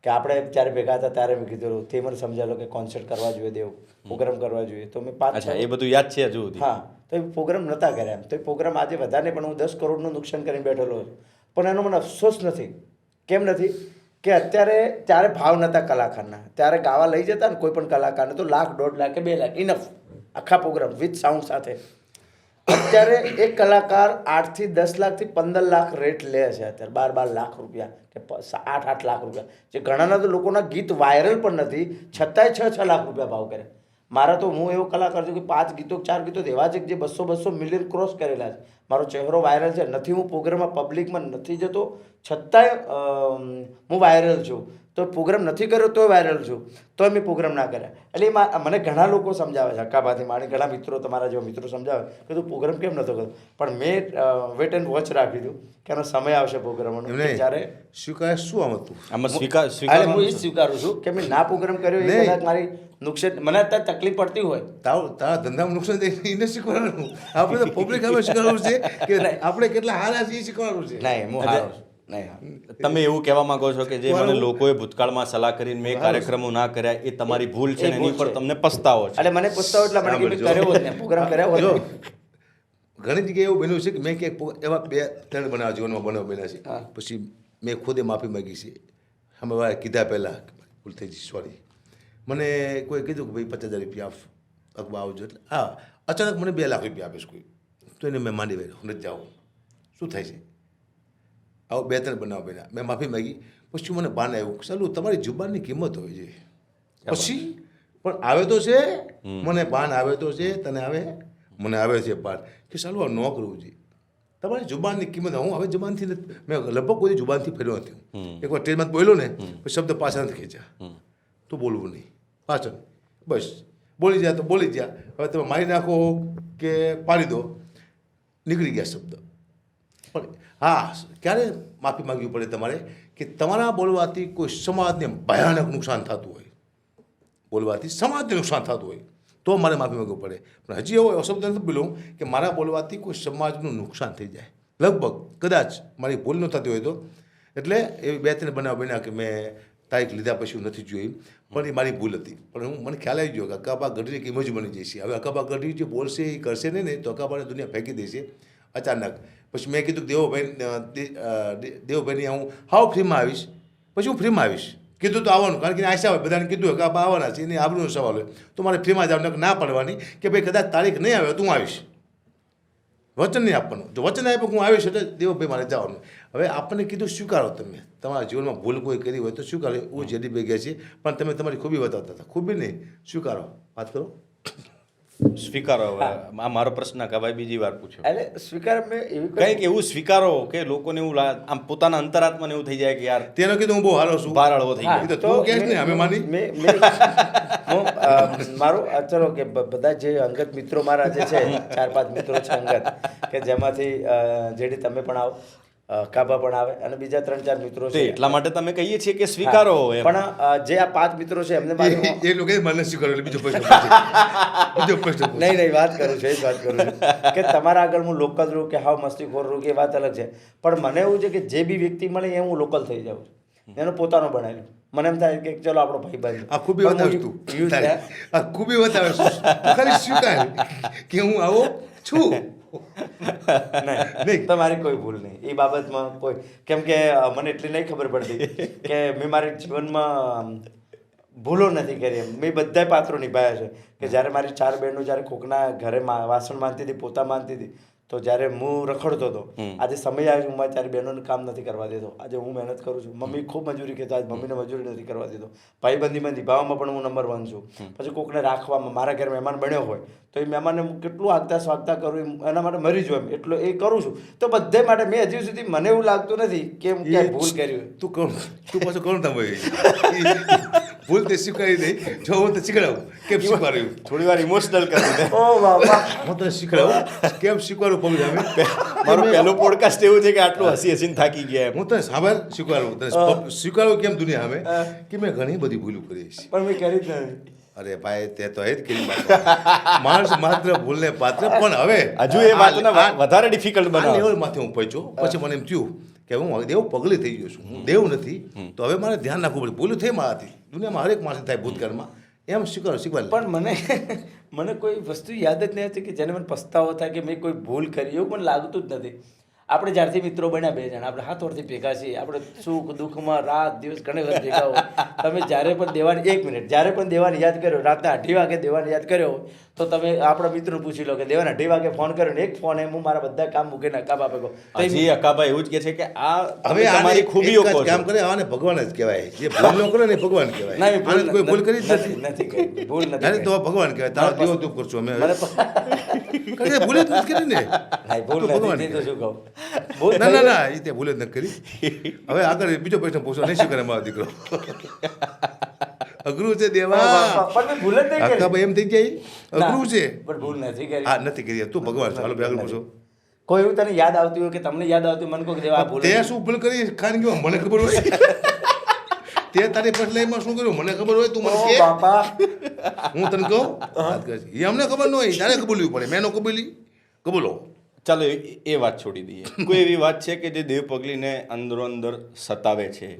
કે આપણે જ્યારે ભેગા હતા ત્યારે મેં કીધું તે મને સમજાવેલો કે કોન્સર્ટ કરવા જોઈએ દેવું પ્રોગ્રામ કરવા જોઈએ તો મેં 5 એ બધું યાદ છે હજુ સુધી હા તો એ પ્રોગ્રામ નહોતા કર્યા એમ તો એ પ્રોગ્રામ આજે વધારે પણ હું 10 કરોડનું નુકસાન કરીને બેઠેલો છું પણ એનો મને અફસોસ નથી કેમ નથી કે અત્યારે ત્યારે ભાવ નહોતા કલાકારના ત્યારે ગાવા લઈ જતા ને કોઈ પણ કલાકારને તો 1 લાખ 1.5 લાખ કે 2 લાખ ઇનફ આખા પ્રોગ્રામ વિથ સાઉન્ડ સાથે અત્યારે એક કલાકાર 8 થી 10 લાખથી 15 લાખ રેટ લે છે અત્યારે 12 લાખ રૂપિયા કે 8 લાખ રૂપિયા, જે ઘણાના તો લોકોના ગીત વાયરલ પણ નથી છતાંય 6 લાખ રૂપિયા ભાવ કરે. મારા તો હું એવો કલાકાર છું કે 5 ગીતો 4 ગીતો એવા છે જે 200 મિલિયન ક્રોસ કરેલા છે. મારો ચહેરો વાયરલ છે, નથી હું પ્રોગ્રામમાં પબ્લિકમાં નથી જતો છતાંય હું વાયરલ છું. તો પ્રોગ્રામ નથી કર્યો તોય વાયરલ છું, તોય મેં પ્રોગ્રામ ના કર્યા. એટલે મને ઘણા લોકો સમજાવે છે, અક્કાભાથી મારી ઘણા મિત્રો, તમારા જેવા મિત્રો સમજાવે કે તું પ્રોગ્રામ કેમ નતો કરતો. પણ મેં વેટ એન્ડ વોચ રાખી દીધું કે એનો સમય આવશે પ્રોગ્રામનો, જ્યારે સ્વીકાર શું આમ હતું? આમાં હું એ જ સ્વીકારું છું કે મેં ના પ્રોગ્રામ કર્યો એ કદાચ મારી નુકસાન, મને અત્યારે તકલીફ પડતી હોય. તારા ધંધામાં નુકસાન થાય એને શીખવાડવાનું, આપણે તો પબ્લિક હવે શીખવાડવું છે કે આપણે કેટલા હારા છીએ શીખવાડવું છે. નહીં, હું હારો છું. નહીં, તમે એવું કહેવા માંગો છો કે જે મને લોકોએ ભૂતકાળમાં સલાહ કરીને મેં કાર્યક્રમો ના કર્યા એ તમારી ભૂલ છે ને એની પર તમને પસ્તાવો છે? એટલે મને પસ્તાવો એટલા માટે કે મેં કર્યો હોત ને, પ્રોગ્રામ કર્યો હોત ને. ઘણી જગ્યાએ એવું બન્યું છે કે મેં ક્યાંક એવા 2-3 બનાવ જીવનમાં બનાવ બન્યા છે, પછી મેં ખુદે માફી માગી છે. અમે વાળા કીધા પહેલાં ભૂલ થઈ ગઈ, સોરી. મને કોઈ કીધું કે ભાઈ 50,000 રૂપિયા આપ અખબાર આવજો, એટલે હા અચાનક મને 2 લાખ રૂપિયા આપીશ કોઈ, તો એને મેં માંડી વાળ્યો નથી જાઓ. શું થાય છે? આવો 2-3 બનાવ બન્યા, મેં માફી માગી. પછી મને ભાન આવ્યું કે ચાલું તમારી જુબાનની કિંમત હોય છે. પછી પણ આવે તો છે, મને ભાન આવે તો છે, તને આવે, મને આવે છે ભાન કે ચાલું આ ન કરવું જોઈએ. તમારી જુબાનની કિંમત, હું હવે જુબાનથી મેં લગભગ કોઈ જુબાનથી ફર્યો નથી. એકવાર ટ્રેનમાં બોલ્યો ને પછી શબ્દ પાછા નથી ખેંચ્યા, તો બોલવું નહીં પાછળ, બસ બોલી જાય તો બોલી ગયા. હવે તમે મારી નાખો કે પાડી દો, નીકળી ગયા શબ્દ. પણ હા, ક્યારે માફી માગવી પડે તમારે કે તમારા બોલવાથી કોઈ સમાજને ભયાનક નુકસાન થતું હોય, બોલવાથી સમાજને નુકસાન થતું હોય તો મારે માફી માગવું પડે. પણ હજી એવો શબ્દ નથી બોલું કે મારા બોલવાથી કોઈ સમાજનું નુકસાન થઈ જાય, લગભગ કદાચ મારી ભૂલ ન થતી હોય તો. એટલે એવી 2-3 બનાવ બન્યા કે મેં તારીખ લીધા પછી નથી જોઈ, પણ એ મારી ભૂલ હતી. પણ મને ખ્યાલ આવી ગયો કે અક્કાબા ગઢવી એક ઇમેજ બની જશે. હવે અક્કાબા ગઢવી જે બોલશે એ કરશે નહીં તો અક્કાબાને દુનિયા ફેંકી દેશે અચાનક. પછી મેં કીધું દેવભાઈની હું હાવ ફ્રીમાં આવીશ, પછી હું ફ્રીમાં આવીશ કીધું તો આવવાનું, કારણ કે આશા હોય બધાને કીધું કે આ આવવાના છે, એની આબરૂનો સવાલ હોય તો મારે ફ્રીમાં જ આવવાનું, ના પડવાની કે ભાઈ કદાચ તારીખ નહીં આવે તો હું આવીશ. વચન નહીં આપવાનું, જો વચન આપ્યું હું આવીશ એટલે દેવભાઈ મારે જવાનું. હવે આપણને કીધું સ્વીકારો, તમે તમારા જીવનમાં ભૂલ કોઈ કરી હોય તો સ્વીકારો. હું જેડી બે ગયા છે પણ તમે તમારી ખૂબી બતાવતા હતા, ખૂબી નહીં સ્વીકારો, વાત કરો. સ્વીકારો. આ મારો પ્રશ્ન કવાય બીજી વાર પૂછ્યો. એટલે સ્વીકાર મેં એવી કંઈક એવું સ્વીકારો કે લોકોને એવું આમ પોતાના અંતરાત્માને એવું થઈ જાય કે યાર તેનો કીધું હું બહુ હારો છું, ભારળવો થઈ ગયો. એ તો તું કહે ને અમે માની. હું મારું ચલો કે બધા જે અંગત મિત્રો મારા જે છે 4-5 મિત્રો છે અંગત, કે જેમાંથી જેડી તમે પણ આવો, કાબા પણ આવે અને બીજા 3-4 મિત્રો છે. એટલા માટે તમે કહીએ છીએ કે સ્વીકારો એમ. પણ જે આ 5 મિત્રો છે એમને મારી એ લોકો મને સ્વીકારો એટલે બીજો પ્રશ્ન પૂછે. બીજો પ્રશ્ન પૂછે. નહીં વાત કરું છું, એ જ વાત કરું છું કે તમારા આગળ હું લોકલ રહું કે હાવ મસ્તીખોર રહું કે એ વાત અલગ છે. પણ મને એવું છે કે જે બી વ્યક્તિ મળે એ હું લોકલ થઈ જાઉં છું, એનો પોતાનો બનાવેલું. મને એમ થાય કે ચલો આપણો ભાઈ બંધ. આ ખૂબી બતાવીશ તું, આ ખૂબી બતાવીશ ખાલી સ્વીકાર કે હું આવો છું. નહીં, તમારી કોઈ ભૂલ નહીં એ બાબતમાં કોઈ, કેમ કે મને એટલી નહીં ખબર પડતી કે મેં મારી જીવનમાં ભૂલો નથી કરી. એમ મેં બધા પાત્રો નિભાવ્યા છે કે જ્યારે મારી 4 બહેનો જ્યારે કોકના ઘરે વાસણ માનતી હતી, પોતા માનતી હતી, તો જ્યારે હું રખડતો હતો, આજે સમય આવ્યો હું મારી 4 બહેનોને કામ નથી કરવા દેતો. આજે હું મહેનત કરું છું, મમ્મી ખૂબ મજૂરી કહેતો, આજે મમ્મીને મજૂરી નથી કરવા દેતો. ભાઈબંધીમાં નિભાવવામાં પણ હું નંબર 1 છું. પછી કોકને રાખવામાં, મારા ઘરે મહેમાન બન્યો હોય તો એ મહેમાનને હું કેટલું આગતા સ્વાગતા કરું, એના માટે મરી જાઉં એમ, એટલો એ કરું છું. તો બધે માટે મેં હજી સુધી મને એવું લાગતું નથી કે હું ક્યાંય ભૂલ કરી હોય. તું પાછું કોણ તમે ભૂલ તે સ્વીકારી નહીં, જો હું તો શીખડાવું કેમ સ્વીકાર્યું. થોડી વાર ઇમોશનલ કરી દે. ઓ બાબા, હું તને શીખડાવું કેમ સ્વીકારું. પગલું અમે મારું પહેલું પોડકાસ્ટ એવું છે કે આટલું હસી હસીને થાકી ગયા એમ. હું તને સાંભળ સ્વીકારું, તને સ્વીકારું કેમ દુનિયા અમે કે મેં ઘણી બધી ભૂલો કરી છે. પણ મેં કરી જ નથી. અરે ભાઈ તે તો એ જ કરી માણસ માત્ર ભૂલને પાત્ર. પણ હવે હજુ એ વાતને વધારે ડિફિકલ્ટ આ બનાવો. લેવલમાંથી હું પહોંચ્યો, પછી મને એમ થયું કે હું દેવ પગલી થઈ ગયો છું, હું દેવ નથી. તો હવે મારે ધ્યાન રાખવું પડે, ભૂલ થઈ મારાથી, દુનિયામાં હરેક માણસ થાય ભૂતકાળમાં, એમ શીખવા. પણ મને કોઈ વસ્તુ યાદ જ નહીં હતી કે જેને મને પસ્તાવો થાય કે મેં કોઈ ભૂલ કરી, એવું મને લાગતું જ નથી. આપણે જ્યારથી મિત્રો બન્યા 2 જણા, આપણે હાથ વર્ષથી ભેગા છીએ, આપણે સુખ દુઃખમાં રાત દિવસ ઘણી વખત ભેગા હોય. તમે જ્યારે પણ દેવાને 1 મિનિટ જ્યારે પણ દેવાને યાદ કર્યો, રાતના 8 વાગે દેવાને યાદ કર્યો તો તમે આપણા મિત્રો પૂછી લો કે દેવાન 2:30 વાગે ફોન કર્યો ને એક ફોન એમ હું મારા બધા કામ મૂકીને અકાબા આપે કહું હજી અકાબા એવું જ કે છે કે આ હવે તમે તમારી ખૂબીઓ કહો છો. કામ કરે આને ભગવાન જ કહેવાય. જે ભૂલ ન કરે ને એ ભગવાન કહેવાય. ના, એ ભૂલ આને કોઈ ભૂલ કરી જ નથી નથી કરી ભૂલ નથી અરે કરી. તો ભગવાન કહેવાય. તારો દીવો તું કરશો અમે મને પ- કારણ કે ભૂલ જ નથી કરી ને. ના, એ ભૂલ તો ભગવાન નથી તે તો કહેવાય. શું કહું ભૂલ ના ના થઈ- ના એ તે ભૂલ જ નથી કરી. હવે આગળ બીજો પ્રશ્ન પૂછો નહીં શું કરે મારો દીકરો. અઘરું છે દેવા. પણ મેં ભૂલ જ નહીં કરી. આખા એમ થઈ જાય ના, અઘરું છે. પણ ભૂલ નથી કરી. હા નથી કરી તું ભગવાન ચાલો આગળ પૂછો. કોઈ એવું તને યાદ આવતું હોય કે તમને યાદ આવતું હોય, મને કહો કે દેવા આ ભૂલ તે હતી. શું ભૂલ કરી ખાન ગયો મને ખબર હોય. તે તારી પટલાઈમાં શું કર્યું મને ખબર હોય તું મને ઓ કે બાપા હું તને કહું વાત કરે છે. એ અમને ખબર ન હોય તારે કબૂલવી પડે મેં નો કબૂલી કબૂલો. ચાલો એ વાત છોડી દઈએ. કોઈ એવી વાત છે કે જે દેવ પગલીને અંદરો અંદર સતાવે છે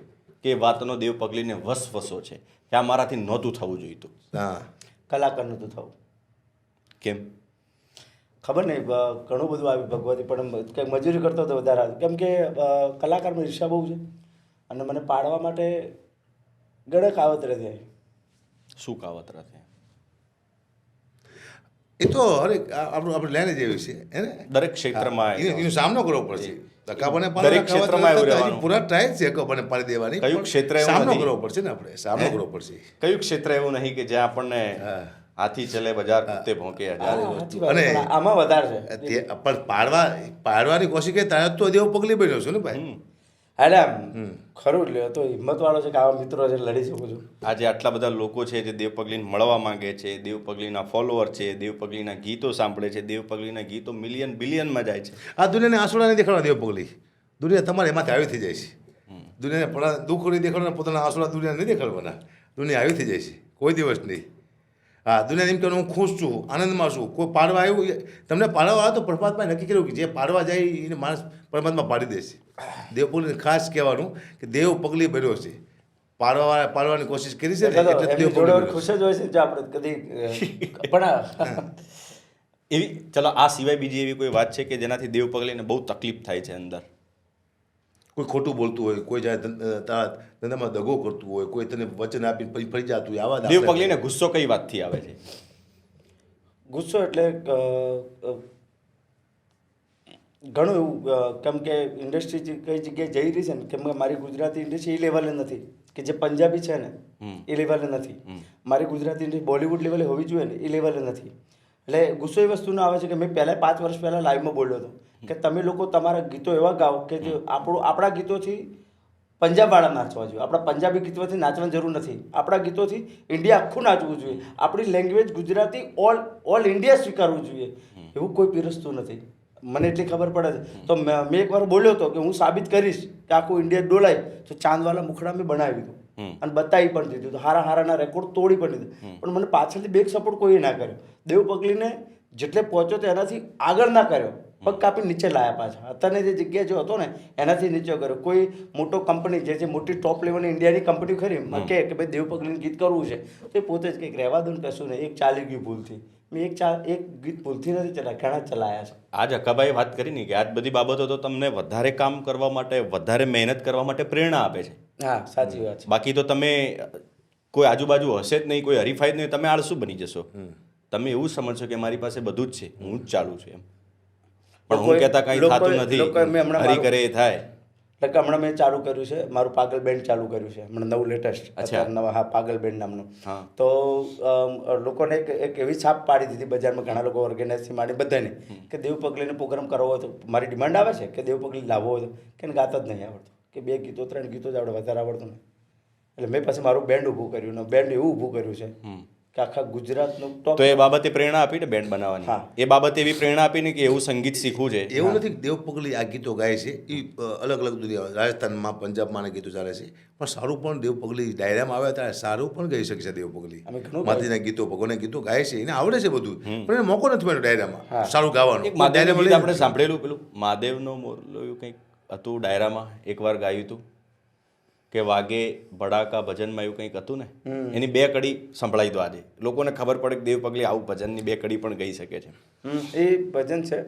કે એ વાતનો દેવ પગલીને વસવસો છે કે આ મારાથી નહોતું થવું જોઈતું? હા કલાકાર નતું થવું. કેમ? ખબર નહીં ઘણું બધું આવ્યું ભગવતી, પણ કંઈક મજૂરી કરતો તો વધારે આવ્યું. કેમ કે કલાકારમાં ઈર્ષા બહુ છે અને મને પાડવા માટે ગળે કાવતરે થાય. શું કાવતરા છે? એ તો હરેક આપણે લેને જેવી છે હે ને દરેક ક્ષેત્રમાં એનો સામનો કરવો પડશે. કાબાને દરેક ક્ષેત્રમાં એવું રહેવાનું. પૂરા ટ્રાય છે કાબાને પાડી દેવાની. કયું પણ ક્ષેત્ર એવું સામનો નથી? કરવો પડશે ને આપણે સામનો કરવો પડશે. કયું ક્ષેત્ર એવું નહીં કે જ્યાં આપણને હા. હાથી ચલે બજાર કૂદતે ભોંકે હા, હજારે સાચી વસ્તુ. વાત. અને પણ આમાં વધારે છે. તે પણ પાડવાની કોશિશ કરી તારે તો દેવ પગલી બન્યો છું ને ભાઈ. એટલે આમ ખરું જ લ્યો તો હિંમતવાળો છે કે આવા મિત્રો છે લડી શકું છું. આજે આટલા બધા લોકો છે જે દેવ પગલીને મળવા માંગે છે, દેવ પગલીના ફોલોઅર છે, દેવ પગલીના ગીતો સાંભળે છે, દેવ પગલીના ગીતો મિલિયન બિલિયનમાં જાય છે. આ દુનિયાને આંસુડા નહીં દેખાડવા દેવ પગલી. દુનિયા તમારે એમાંથી આવી થઈ જાય છે. દુનિયાને પણ દુઃખ નહીં દેખાડવાના પોતાના આંસુડા દુનિયા નહીં દેખાડવાના. દુનિયા આવી થઈ જાય છે કોઈ દિવસ નહીં. હા દુનિયા એમ કહેવાનું હું ખુશ છું આનંદમાં છું. કોઈ પાડવા આવ્યું તમને પાડવા આવ્યો તો પરમાત્માએ નક્કી કર્યું કે જે પાડવા જાય એને માણસ પરમાત્મા પાડી દેશે. દેવ પગલીને ખાસ કહેવાનું કે દેવ પગલી બન્યો છે. પાડવાની કોશિશ કરી છે ને એટલે તો એટલે એમની દેવ જોડે પગલી ખુશ જ હોય છે જો આપણે કદી પણ એવી ચલો આ સિવાય બીજી એવી કોઈ વાત છે કે જેનાથી દેવ પગલીને બહુ તકલીફ થાય છે અંદર? કોઈ ખોટું બોલતું હોય, કોઈ જાય તારા ધંધામાં દગો કરતું હોય, કોઈ તને વચન આપીને પછી ફરી જતું હોય, આવા દેવ દાખલા પગલીને ગુસ્સો કઈ વાતથી આવે છે? ગુસ્સો એટલે ઘણું એવું કેમ કે ઇન્ડસ્ટ્રી કઈ જગ્યાએ જઈ રહી છે ને, કેમ કે મારી ગુજરાતી ઇન્ડસ્ટ્રી એ લેવલે નથી કે જે પંજાબી છે ને એ લેવલે નથી. મારી ગુજરાતી ઇન્ડસ્ટ્રી બોલિવૂડ લેવલે હોવી જોઈએ ને એ લેવલે નથી. એટલે ગુસ્સો એ વસ્તુનો આવે છે કે મેં પહેલાં 5 વર્ષ પહેલાં લાઈવમાં બોલ્યો હતો કે તમે લોકો તમારા ગીતો એવા ગાઓ કે જે આપણા ગીતોથી પંજાબવાળા નાચવા જોઈએ. આપણા પંજાબી ગીતોથી નાચવાની જરૂર નથી. આપણા ગીતોથી ઇન્ડિયા આખું નાચવું જોઈએ. આપણી લેંગ્વેજ ગુજરાતી ઓલ ઇન્ડિયા સ્વીકારવું જોઈએ. એવું કોઈ પીરસતું નથી. મને એટલી ખબર પડે છે. તો મેં એકવાર બોલ્યો હતો કે હું સાબિત કરીશ કે આખું ઇન્ડિયા ડોલાય તો ચાંદવાલા મુખડા મેં બનાવી દીધું અને બતાવી પણ દીધું. તો હારાના રેકોર્ડ તોડી પણ દીધું. પણ મને પાછળથી બેક સપોર્ટ કોઈએ ના કર્યો. દેવ પગલીને જેટલે પહોંચ્યો તો એનાથી આગળ ના કર્યો, પગ કાપી નીચે લાયા પાછા. અત્યારે જે જગ્યા જો હતો ને એનાથી નીચે કર્યો. કોઈ મોટો કંપની જે મોટી ટોપ લેવલની ઇન્ડિયાની કંપની ખરી કે ભાઈ દેવ પગલીને ગીત કરવું છે તો એ પોતે જ કંઈક રહેવા દો ને કશું નહીં. એક ચાલી ગયું ભૂલથી. મેં એક ગીત ભૂલથી નથી ચલાવ્યા, ઘણા ચલાયા છે. આજ અકાબાએ વાત કરી ને કે આજ બધી બાબતો તો તમને વધારે કામ કરવા માટે, વધારે મહેનત કરવા માટે પ્રેરણા આપે છે. હા સાચી વાત છે. બાકી તો તમે કોઈ આજુબાજુ હશે જ નહીં, કોઈ હરીફાઈ જ નહીં, તમે આળસુ બની જશો. તમે એવું સમજશો કે મારી પાસે બધું જ છે, હું જ ચાલુ છું એમ. પણ હું કહેતા કંઈ થતું નથી, હરી કરે એ થાય. એટલે હમણાં મેં ચાલુ કર્યું છે, મારું પાગલ બેન્ડ ચાલુ કર્યું છે હમણાં નવું લેટેસ્ટ. અચ્છા. નવા હા પાગલ બેન્ડ નામનું. હા. તો લોકોને એક એવી છાપ પાડી દીધી બજારમાં, ઘણા લોકો ઓર્ગેનાઇઝથી માંડી બધાને કે દેવ પગલીનો પ્રોગ્રામ કરવો હોય તો મારી ડિમાન્ડ આવે છે કે દેવ પગલી લાવવો હોય તો કે ગાતા જ નહીં આવડતું, કે 2 ગીતો 3 ગીતો જ આવડે, વધારે આવડતું નહીં. એટલે મેં પછી મારું બેન્ડ ઊભું કર્યું ને બેન્ડ એવું ઊભું કર્યું છે કે આખા ગુજરાતનું ટોપ. તો એ બાબતે પ્રેરણા આપીને બેન્ડ બનાવવાની. હા. એ બાબતે એવી પ્રેરણા આપીને કે એવું સંગીત શીખવું છે. એવું નથી કે દેવ પગલી આ ગીતો ગાય છે એ અલગ અલગ દુનિયા રાજસ્થાનમાં પંજાબમાં ગીતો ચાલે છે, પણ સારું પણ દેવ પગલી ડાયરામાં આવે ત્યારે સારું પણ ગાઈ શકે છે. દેવ પગલી અમે ઘણું માતાજીના ગીતો ભગવાનના ગીતો ગાય છે, એને આવડે છે બધું, પણ એને મોકો નથી મળ્યો ડાયરામાં સારું ગાવાનું. એક મહાદેવનું ગીત આપણે સાંભળેલું, પેલું મહાદેવનો મોરલો એવું કંઈક હતું ડાયરામાં, એકવાર ગાયું હતું કે વાગે ભડાકા ભજનમાં એવું કંઈક હતું ને, એની 2 કડી સંભળાઈ દો આજે, લોકોને ખબર પડે કે દેવ પગલી આવું ભજનની 2 કડી પણ ગઈ શકે છે. એ ભજન છે.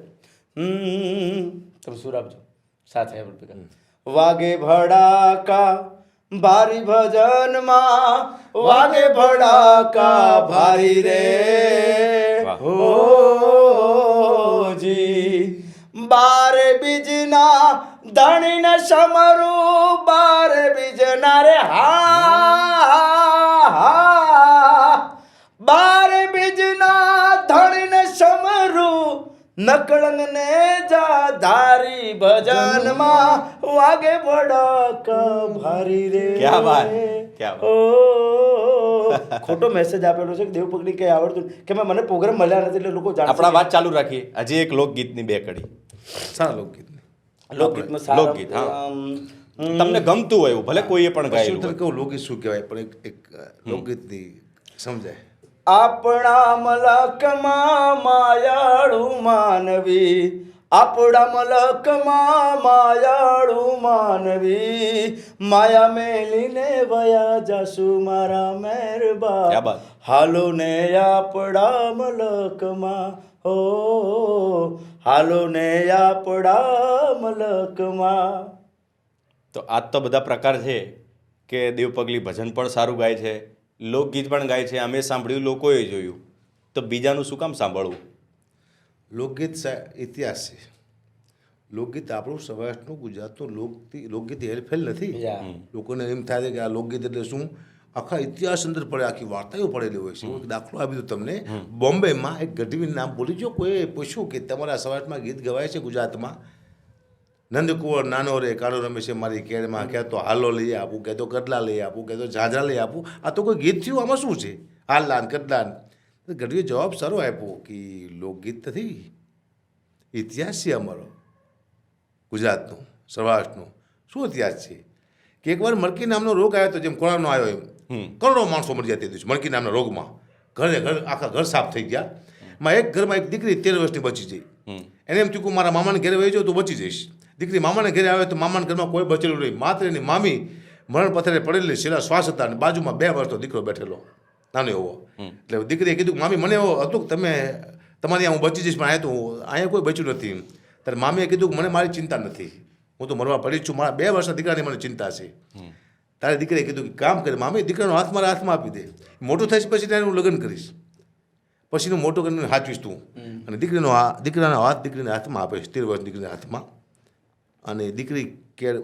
તમે સુર આપજો સાથે. વાગે ભડાકા ભારી ભજનમાં, વાગે ભડાકા ભારી રે, વાહ. હોજી બારે બીજના ધણીને સમરું બારે બીજના રે હા બારે બીજના ધણીને સમરું નકળંગને જા ધારી ભજનમાં વાગે ભડક ભારી રે ક્યા વાત, ક્યા વાત. ઓ ખોટો મેસેજ આપેલો છે કે દેવ પગડી કઈ આવડતું કે મને પ્રોગ્રામ મળ્યા નથી એટલે લોકો જાણશે આપણા વાત ચાલુ રાખીએ. હજી એક લોકગીતની બે કડી. સારા લોકગીત લોકગીતમાં સારા, લોકગીત, હા. તમને ગમતું હોય એવું, ભલે કોઈએ પણ ગાયેલું પશુધન હોય. કેવું લોકગીત શું કહેવાય પણ એક લોકગીતની સમજાય. આપણા મલકમાં માયાળુ માનવી આપણા મલકમાં માયાળુ માનવી માયા મેલીને વયા જાસુ મારા ક્યા મહેરબા બાત. હાલો ને આપણા મલકમાં હો હાલો ને આપણા મલકમાં. તો આજ તો બધા પ્રકાર છે કે દેવ પગલી ભજન પણ સારું ગાય છે, લોકગીત પણ ગાય છે. અમે સાંભળ્યું, લોકોએ જોયું, તો બીજાનું શું કામ સાંભળવું? લોકગીત ઇતિહાસ છે. લોકગીત આપણું સૌરાષ્ટ્રનું ગુજરાતનું લોકગીત હેરફેર નથી. Yeah. લોકોને એમ થાય છે કે આ લોકગીત એટલે શું, આખા ઇતિહાસ અંદર પડે, આખી વાર્તાઓ પડેલી હોય છે. હું એક દાખલો આપી દઉં તમને. બોમ્બેમાં એક ગઢવીનું નામ બોલી જો કોઈ પૂછ્યું કે તમારા સૌરાષ્ટ્રમાં ગીત ગવાય છે ગુજરાતમાં? નંદકુંવર નાનો રે કાળો રમેશે મારી કેળમાં, ક્યાં તો હાલો લઈ આપું, ક્યાં તો કડલા લઈ આપું, ક્યાં તો ઝાઝા લઈ આપું. આ તો કોઈ ગીત થયું, આમાં શું છે? હાલાન કડલાન. ગઢવીએ જવાબ સારો આપ્યો કે લોકગીત નથી, ઇતિહાસ છે અમારો ગુજરાતનો, સૌરાષ્ટ્રનો. શું ઇતિહાસ છે કે એકવાર મરકી નામનો રોગ આવ્યો હતો, જેમ કોરોનાનો આવ્યો એમ કરોડો માણસો મરી ગયા તે દિવસે મરકી નામના રોગમાં. ઘરે ઘર આખા ઘર સાફ થઈ ગયા. એક ઘરમાં એક દીકરી 13 વર્ષની બચી જઈ. એને એમ થયું કે મારા મામાને ઘરે વહી જાઉં તો બચી જઈશ. દીકરી મામાને ઘરે આવે તો મામાના ઘરમાં કોઈ બચેલું નહીં, માત્ર એની મામી મરણ પથારે પડેલી, છેલ્લા શ્વાસ હતા, અને બાજુમાં 2 વર્ષનો દીકરો બેઠેલો, નાનો એવો. એટલે દીકરીએ કીધું મામી મને એવો હતું કે તમે તમારી હું બચી જઈશ, પણ અહીંયા કોઈ બચ્યું નથી. ત્યારે મામીએ કીધું કે મને મારી ચિંતા નથી, હું તો મરવા પડી જ છું, મારા 2 વર્ષના દીકરાની મને ચિંતા છે. તારે દીકરીએ કીધું કે કામ કરે મામી, દીકરાનો હાથ મારા હાથમાં આપી દે, મોટું થઈશ પછી ત્યારે હું લગ્ન કરીશ, પછીનું મોટું કરીને હાચવીશ તું. અને દીકરાનો હાથ દીકરીના હાથમાં આપે, 13 વર્ષની દીકરીના હાથમાં. અને દીકરી કેળ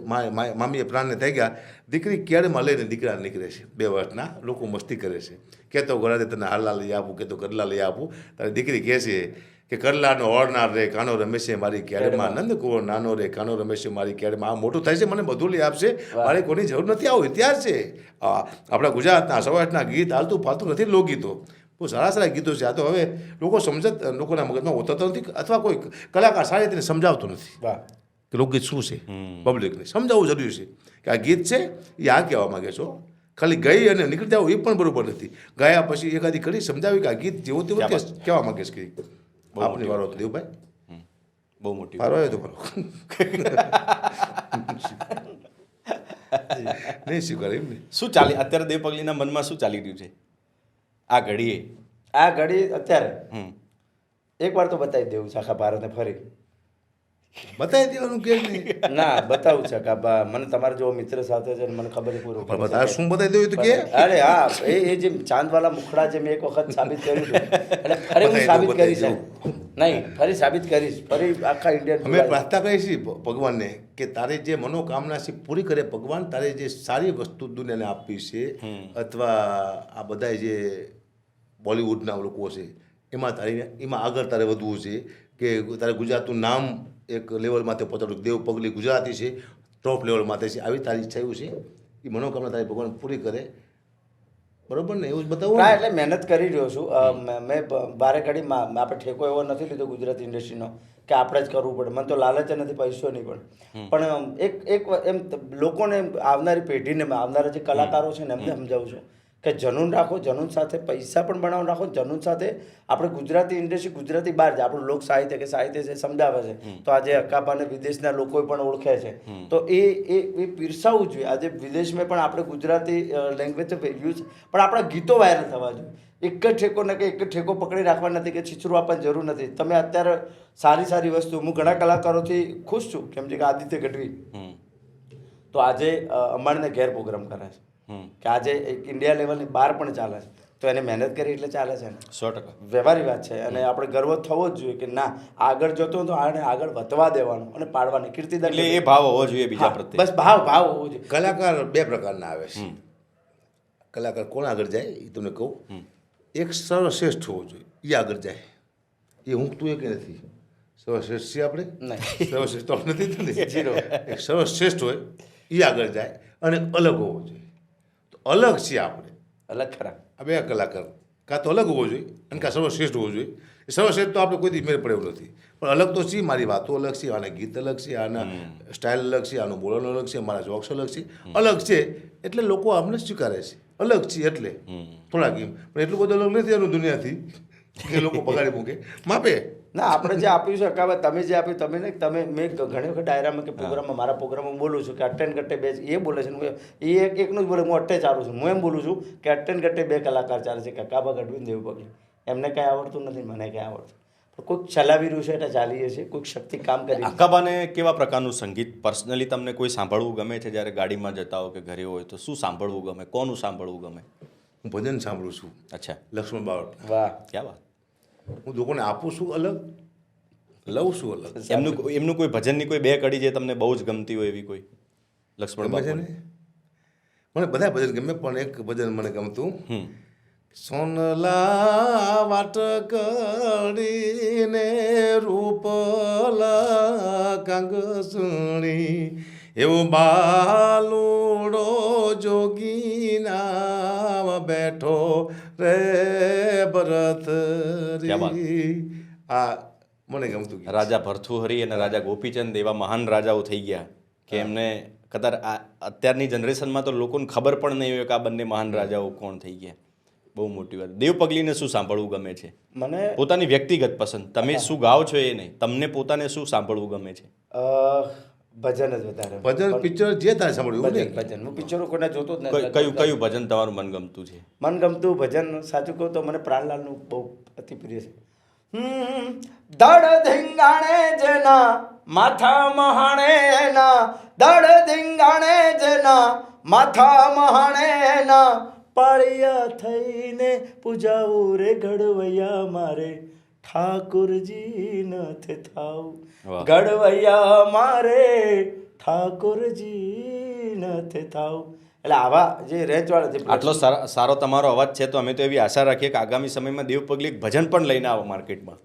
મામીએ પ્રાણને થઈ ગયા. દીકરી કેળમાં લઈને દીકરાને નીકળે છે, 2 વર્ષના. લોકો મસ્તી કરે છે, કહેતો ઘોડા તને હાલા લઈ આપું, કહેતો કરલા લઈ આપું. તારે દીકરી કહે છે કે કરલાનો ઓળનાર રે કાનો રમેશે મારી કેળમાં, નંદકુંવર નાનો રે કાનો રમેશે મારી કેળમાં. આ મોટું થાય છે, મને બધું લઈ આપશે, મારે કોની જરૂર નથી. આવો ઇતિહાસ છે આપણા ગુજરાતના સૌરાષ્ટ્રના ગીત. હાલતું ફાલતું નથી લોકગીતો, બહુ સારા સારા ગીતો છે. આ તો હવે લોકો લોકોના મગજમાં ઉતરતો નથી, અથવા કોઈ કલાકાર સારી રીતે સમજાવતો નથી વાહ. કે લોકગીત શું છે. પબ્લિકને સમજાવવું જરૂરી છે કે આ ગીત છે એ આ કહેવા માગે છો. ખાલી ગઈ અને નીકળી જાવ એ પણ બરોબર નથી. ગયા પછી એકાદી કડી સમજાવી કે આ ગીત જેવું તેવું કહેવા માગે છે. કે આપની વારો હતો દેવભાઈ, બહુ મોટી વારો આવ્યો તમારો. નહીં સ્વીકાર એમ ને. શું ચાલી અત્યારે દેવ પગલીના મનમાં શું ચાલી રહ્યું છે આ ઘડીએ? આ ઘડી અત્યારે હમ. એકવાર તો બતાવી દેવું છે આખા ભારતને ફરી. બતાવી દેવાનું કે નહીં? ના બતાવું છે કે મને તમારા જેવો મિત્ર સાથે છે ને મને ખબર છે પૂરું. પણ બતાવે શું બતાવી દેવું તો કે અરે હા, એ જે ચાંદવાલા મુખડા જે મેં એક વખત સાબિત કર્યું હતું, એટલે ફરી હું સાબિત કરીશ. નહીં, ફરી સાબિત કરીશ, ફરી આખા ઇન્ડિયન. અમે પ્રાર્થના કરીએ છીએ ભગવાનને કે તારે જે મનોકામના છે પૂરી કરે ભગવાન. તારે જે સારી વસ્તુ દુનિયાને આપવી છે, અથવા આ બધા જે બોલિવૂડના લોકો છે એમાં આગળ તારે વધવું છે, કે તારે ગુજરાતનું નામ એક લેવલમાંથી પહોંચાડવું. દેવ પગલી ગુજરાતી છે, ટોપ લેવલમાંથી છે, આવી તારી ઈચ્છા એવું છે. એ મનોકામના તારી ભગવાન પૂરી કરે, બરોબર ને? એવું જ બતાવું. હા, એટલે મહેનત કરી રહ્યો છું. મેં બારે ઘડી આપણે ઠેકો એવો નથી લીધો ગુજરાતી ઇન્ડસ્ટ્રીનો કે આપણે જ કરવું પડે. મને તો લાલચ નથી, પૈસો નહીં, પણ એક એમ લોકોને, આવનારી પેઢીને, આવનારા જે કલાકારો છે ને એમને સમજાવું છું કે જનૂન રાખો, જનૂન સાથે પૈસા પણ બનાવ રાખો, જનૂન સાથે આપણે ગુજરાતી ઇન્ડસ્ટ્રી, ગુજરાતી બહાર છે, આપણું લોક સાહિત્ય કે સાહિત્ય છે સમજાવે છે. તો આજે અકાબાને વિદેશના લોકો પણ ઓળખે છે, તો એ પીરસાવવું જોઈએ. આજે વિદેશમાં પણ આપણે ગુજરાતી લેંગ્વેજ યુઝ, પણ આપણા ગીતો વાયરલ થવા જોઈએ. એક જ ઠેકો ને કે એક જ ઠેકો પકડી રાખવા નથી, કે છીછરું આપવાની જરૂર નથી. તમે અત્યારે સારી વસ્તુ, હું ઘણા કલાકારોથી ખુશ છું, કેમ કે આદિત્ય ગઢવી તો આજે અંબાણીને ઘેર પ્રોગ્રામ કરે છે, કે આજે એક ઇન્ડિયા લેવલની બહાર પણ ચાલે છે. તો એને મહેનત કરી એટલે ચાલે છે ને. 100%. વ્યવહારી વાત છે અને આપણે ગર્વ થવો જ જોઈએ કે ના આગળ જતો તો આને આગળ વધવા દેવાનું અને પાડવાની કીર્તિદાન એટલે એ ભાવ હોવો જોઈએ બીજા હા, પ્રત્યે. બસ ભાવ હોવો જોઈએ. કલાકાર બે પ્રકારના આવે છે. કલાકાર કોણ આગળ જાય એ તમને કહું. એક સર્વશ્રેષ્ઠ હોવો જોઈએ એ આગળ જાય. એ હું તું એક નથી. સર્વશ્રેષ્ઠ છીએ આપણે નહીં. સર્વશ્રેષ્ઠ તો આપણે નથી થતી. Zero. એક સર્વશ્રેષ્ઠ હોય એ આગળ જાય અને અલગ હોવો જોઈએ. તો અલગ છીએ આપણે અલગ ખરા. આ બે કલાકાર કાં તો અલગ હોવો જોઈએ અને કાં સર્વશ્રેષ્ઠ હોવો જોઈએ. એ સર્વશ્રેષ્ઠ તો આપણે કોઈ દી મેળ પડે એવું નથી, પણ અલગ તો છીએ. મારી વાતો અલગ છે, આના ગીત અલગ છે, આના સ્ટાઇલ અલગ છે, આનું બોલવાનું અલગ છે, મારા જોક્સ અલગ છે. અલગ છે એટલે લોકો અમને સ્વીકારે છે. અલગ છીએ એટલે થોડાક એમ, પણ એટલું બધું અલગ નથી એનું દુનિયાથી કે લોકો પગાડી મૂકે માપે. ના આપણે જે આપ્યું છે કાબા તમે જે આપ્યું તમે ને તમે મેં ઘણી વખત ડાયરામાં કે પ્રોગ્રામમાં મારા પ્રોગ્રામમાં બોલું છું કે અટેન ગટ્ટે બે એ બોલે છે ને એ એકનું જ બોલે હું અટ્ટે ચાલું છું. હું એમ બોલું છું કે અટેન ગટ્ટે બે કલાકાર ચાલે છે કાબા ગઢવી દેવ પગલી. એમને કંઈ આવડતું નથી, મને કંઈ આવડતું, પણ કોઈક ચલાવી રહ્યું છે એટલે ચાલીએ છીએ, કોઈક શક્તિ કામ કરી. હકાબાને કેવા પ્રકારનું સંગીત પર્સનલી તમને કોઈ સાંભળવું ગમે છે? જ્યારે ગાડીમાં જતા હો કે ઘરે હોય તો શું સાંભળવું ગમે? કોનું સાંભળવું ગમે? હું ભજન સાંભળું છું. અચ્છા, લક્ષ્મણ બાવટ. વાહ. ક્યાં વાત. હું લોકોને આપું છું અલગ, લઉં છું અલગ. એમનું કોઈ ભજનની કોઈ બે કડી જે તમને બહુ જ ગમતી હોય એવી કોઈ? લક્ષ્મણ ગમે છે બાપુ. ને મને બધા ભજન ગમે, પણ એક ભજન મને ગમતું. સોનલા વાટકડીને રૂપલા કાંગસણી એવું બાલુડો જોગીના બેઠો રે ભરત આ મને ગમતું ગીત. રાજા ભરથુહરી અને રાજા ગોપીચંદ એવા મહાન રાજાઓ થઈ ગયા કે એમને કદાચ અત્યારની જનરેશનમાં તો લોકોને ખબર પણ નહીં હોય કે આ બંને મહાન રાજાઓ કોણ થઈ ગયા. બહુ મોટી વાત. દેવ પગલીને શું સાંભળવું ગમે છે? મને પોતાની વ્યક્તિગત પસંદ, તમે શું ગાઓ છો એ નહીં, તમને પોતાને શું સાંભળવું ગમે છે? ભજન જ વધારે. ભજન પિક્ચર જે તારે સાંભળ્યું ભજન ભજન હું પિક્ચરો કોઈને જોતો જ નથી. કયું ભજન તમારું મનગમતું છે? મનગમતું ભજન સાચું કહું તો મને પ્રાણલાલનું બહુ અતિ પ્રિય છે. દડ ધીંગાણે જેના માથા મહાણે ના, દડ ધીંગાણે જેના માથા મહાણે ના, પાળિયા થઈને પૂજાવું રે ઘડવૈયા મારે ઠાકોરજી નથી થાવ. વાહ. ઘડવૈયા મારે ઠાકોરજી નથી થાવ. એટલે આવા જે રેન્જવાળા જે આટલો સારો તમારો અવાજ છે તો અમે તો એવી આશા રાખીએ કે આગામી સમયમાં દેવ પગલી એક ભજન પણ લઈને આવો માર્કેટમાં.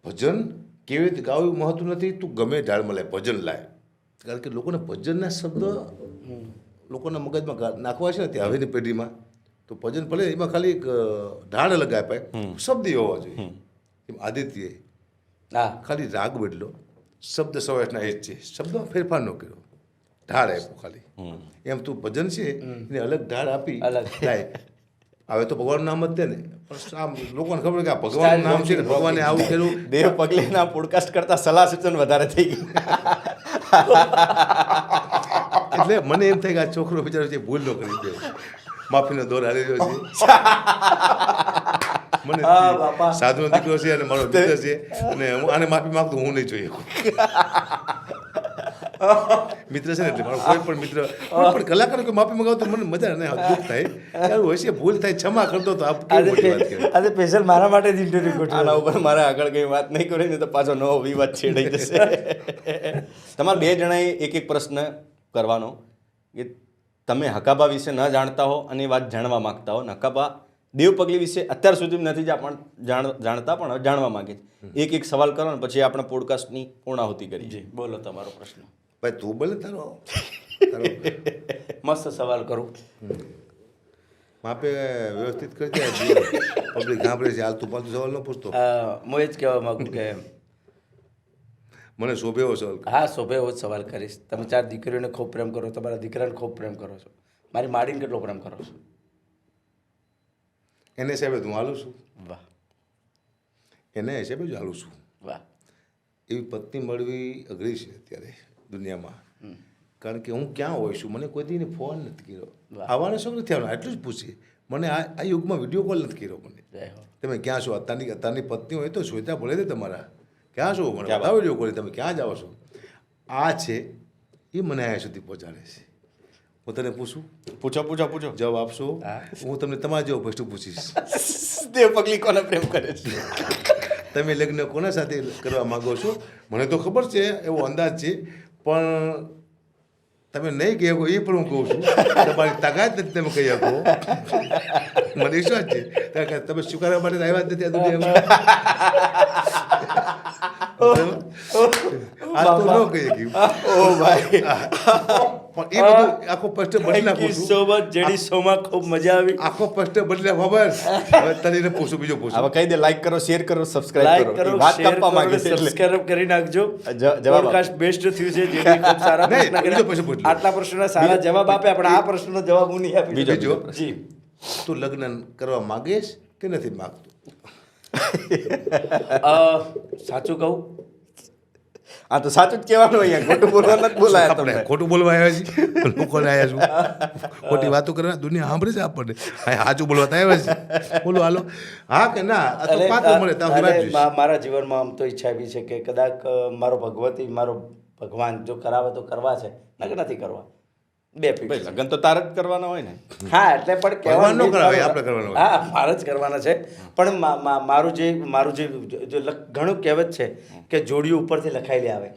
ભજન કેવી રીતે ગાવું એવું મહત્વ નથી. તું ગમે ઢાળમાં લાય ભજન લાય, કારણ કે લોકોને ભજનના શબ્દ લોકોના મગજમાં નાખવા છે ને ત્યાં હવેની પેઢીમાં, તો ભજન ભલે એમાં ખાલી એક ઢાળ લગાય પાય, શબ્દ હોવા જોઈએ. એમ આદિત્ય હા ખાલી રાગ બદલો, શબ્દ સવાસના એ જ છે, શબ્દમાં ફેરફાર ન કર્યો, ઢાળ આપ્યો ખાલી. એમ તું ભજન છે એને અલગ ઢાળ આપી અલગ. લાય. હવે તો ભગવાનનું નામ જ દે ને, પણ આમ લોકોને ખબર કે આ ભગવાનનું નામ છે ને ભગવાને આવું કર્યું. દેવ પગલીના પોડકાસ્ટ કરતા સલાહ સૂચન વધારે થઈ ગઈ. એટલે મને એમ થાય કે આ છોકરો બિચારો છે ભૂલ ન કરી દે, માફીનો દોર હાલી રહ્યો છે. મને બાપા. સાધુનો દીકરો છે અને મારો મિત્ર છે અને હું આને માફી માંગતો હું નહીં જોઈએ. મિત્ર છે ને એટલે મારો કોઈ પણ મિત્ર કોઈ પણ કલાકાર કોઈ માફી મંગાવતો મને મજા નહીં, દુઃખ થાય. એવું હોય છે, ભૂલ થાય ક્ષમા કરતો તો આપ કેવી મોટી વાત કહેવાય. આજે સ્પેશિયલ મારા માટે જ ઇન્ટરવ્યુ ગોઠવ્યો. આના ઉપર મારે આગળ કંઈ વાત નહીં કરી ને તો પાછો નવો વિવાદ છેડાઈ જશે. તમારે બે જણાએ એક એક પ્રશ્ન કરવાનો કે તમે હકાબા વિશે ન જાણતા હો અને એ વાત જાણવા માંગતા હો. હકાબા દેવ પગલી વિશે અત્યાર સુધી નથી જાણતા પણ હવે જાણવા માંગે છે. એક એક સવાલ કરો ને પછી આપણે પોડકાસ્ટની પૂર્ણાહુતિ કરીએ. બોલો તમારો પ્રશ્ન. ભાઈ તું બોલે તારો મસ્ત સવાલ કરું. માપે વ્યવસ્થિત કરી દે. પબ્લિક સાંભળે છે, હાલ તું પાછું સવાલ ન પૂછતો. હું એ જ કહેવા માગું કે મને શોભે એવો સવાલ કર. હા શોભે એવો જ સવાલ કરીશ. તમે 4 દીકરીઓને ખૂબ પ્રેમ કરો, તમારા દીકરાને ખૂબ પ્રેમ કરો છો, મારી માડીને કેટલો પ્રેમ કરો છો? એને હિસાબે હું હાલું છું, વાહ એને હિસાબે જ હાલું છું. વાહ. એવી પત્ની મળવી અઘરી છે અત્યારે દુનિયામાં, કારણ કે હું ક્યાં હોઉં છું, મને કોઈ દી ફોન નથી કર્યો, આવવાનો શોખ નથી આવવાનો, એટલું જ પૂછીએ મને. આ યુગમાં વિડીયો કોલ નથી કર્યો મને. જય હો. તમે ક્યાં છો? અત્યારની પત્ની હોય તો સોચતા ભલે તે તમારા ક્યાં છો, મને બતાવો વિડીયો કોલ, તમે ક્યાં જાઓ છો. આ છે એ મને અહીંયા સુધી પહોંચાડે છે. હું તને પૂછું, પૂછો જવાબ આપશો? હું તમને તમારા જેવો પ્રશ્ન પૂછીશ. દેવ પગલી કોને પ્રેમ કરે છે? તમે લગ્ન કોના સાથે કરવા માંગો છો? મને તો ખબર છે, એવો અંદાજ છે, પણ તમે નહીં કહી શકો એ પણ હું કહું છું. તમારી તાકાત નથી તમે કહી શકો. મને વિશ્વાસ છે, કારણ કે તમે સ્વીકારવા માટે આવ્યા જ નથી આ દુનિયામાં. આ તો ન કહી શક્યું. ઓ ભાઈ, પણ એ બધું આખો પ્રશ્ન બદલી થેન્ક નાખું યુ છું. સો મચ જેડી શોમાં ખૂબ મજા આવી. આખો પ્રશ્ન બદલી નાખો. ખબર હવે તને એને પૂછું, બીજો પૂછું. હવે કહી દે, લાઈક કરો, શેર કરો, સબસ્ક્રાઇબ લાઈક કરો. કરો, એ વાત શેર કાપવા કરો, માંગે છે એટલે. સબસ્ક્રાઇબ કરી નાખજો. જવાબ પોડકાસ્ટ બેસ્ટ થયું છે, જેડી ખૂબ સારા નહીં, પ્રશ્ન બીજો કર્યા. પ્રશ્ન પૂછ લો. આટલા પ્રશ્નોના સારા જવાબ આપ્યા, પણ આ પ્રશ્નનો જવાબ હું નહીં આપી. બીજો બીજો. જી તું લગ્ન કરવા માંગેશ કે નથી માંગતો? સાચું કહું, આ તો સાચું જ કહેવાનું, અહીંયા ખોટું બોલવા નથી બોલાયા આપણે તમને. ખોટું બોલવા આવ્યા છીએ, લોકોને આવ્યા છું ખોટી વાતો કરવા. દુનિયા સાંભળે છે આપણને. સાચું બોલવા તો આવ્યા છે. બોલો હાલો, હા કે ના? આ તો પાત્ર મળે ત્યાં અને સુધી વાત મારા જીવનમાં આમ તો ઈચ્છા એવી છે કે કદાચ મારો ભગવાન જો કરાવે તો કરવા છે, નકર નથી કરવા. બે ભાઈ, ફિક્સ. લગ્ન તો તારે જ કરવાના હોય ને. હા, એટલે પણ ભગવાન નો કહેવાનું કરાવે, આપણે કરવાનું હોય. હા, મારે જ કરવાના છે. પણ મારું જે ઘણું કહેવત છે કે જોડિયું ઉપરથી લખાયેલી આવે,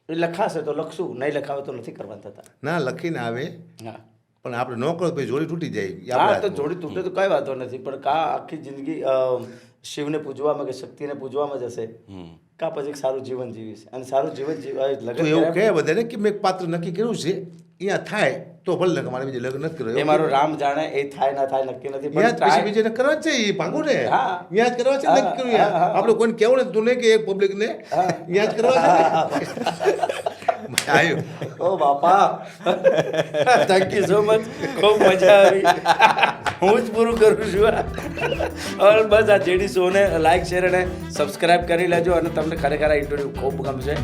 એ લખાશે તો લખશું, નહીં લખાવે તો નથી કરવા થતા. ના લખીને આવે, હા પણ આપણે ન કરો પછી જોડી તૂટી જાય. એ હા, આપણા તો હાથમાં. જોડી તૂટે તો કઈ વાંધો નથી, પણ કા આખી જિંદગી શિવને પૂજવામાં કે શક્તિને પૂજવામાં જશે, કા પછી એક સારું જીવન જીવીશ. અને સારું જીવન લગ્ન તો એવું કર્યા કહે બધાને કે મેં એક પાત્ર નક્કી કર્યું છે, અહીંયા થાય તો ભલે લગ્ન, મારે બીજે લગ્ન નથી કર્યું. એ મારો રામ જાણે, એ થાય ના થાય નક્કી નથી, અહીંયા પણ જ પછી try- બીજે કરવા જ છે, એ ભાગું ને હા. અહીંયા જ કરવા છે, નક્કી કર્યું યાર. હા. આપણે કોઈને કહેવું ને તું નહીં કે પબ્લિક ને અહીંયા જ કરવા છે. આવ્યો. ઓ બાપા, થેન્ક યુ સો મચ, ખૂબ મજા આવી. હું જ પૂરું કરું છું. और બસ આ જેડી શોને લાઈક શેર અને સબસ્ક્રાઇબ કરી લેજો, અને તમને ખરેખર આ ઇન્ટરવ્યૂ ખૂબ ગમશે.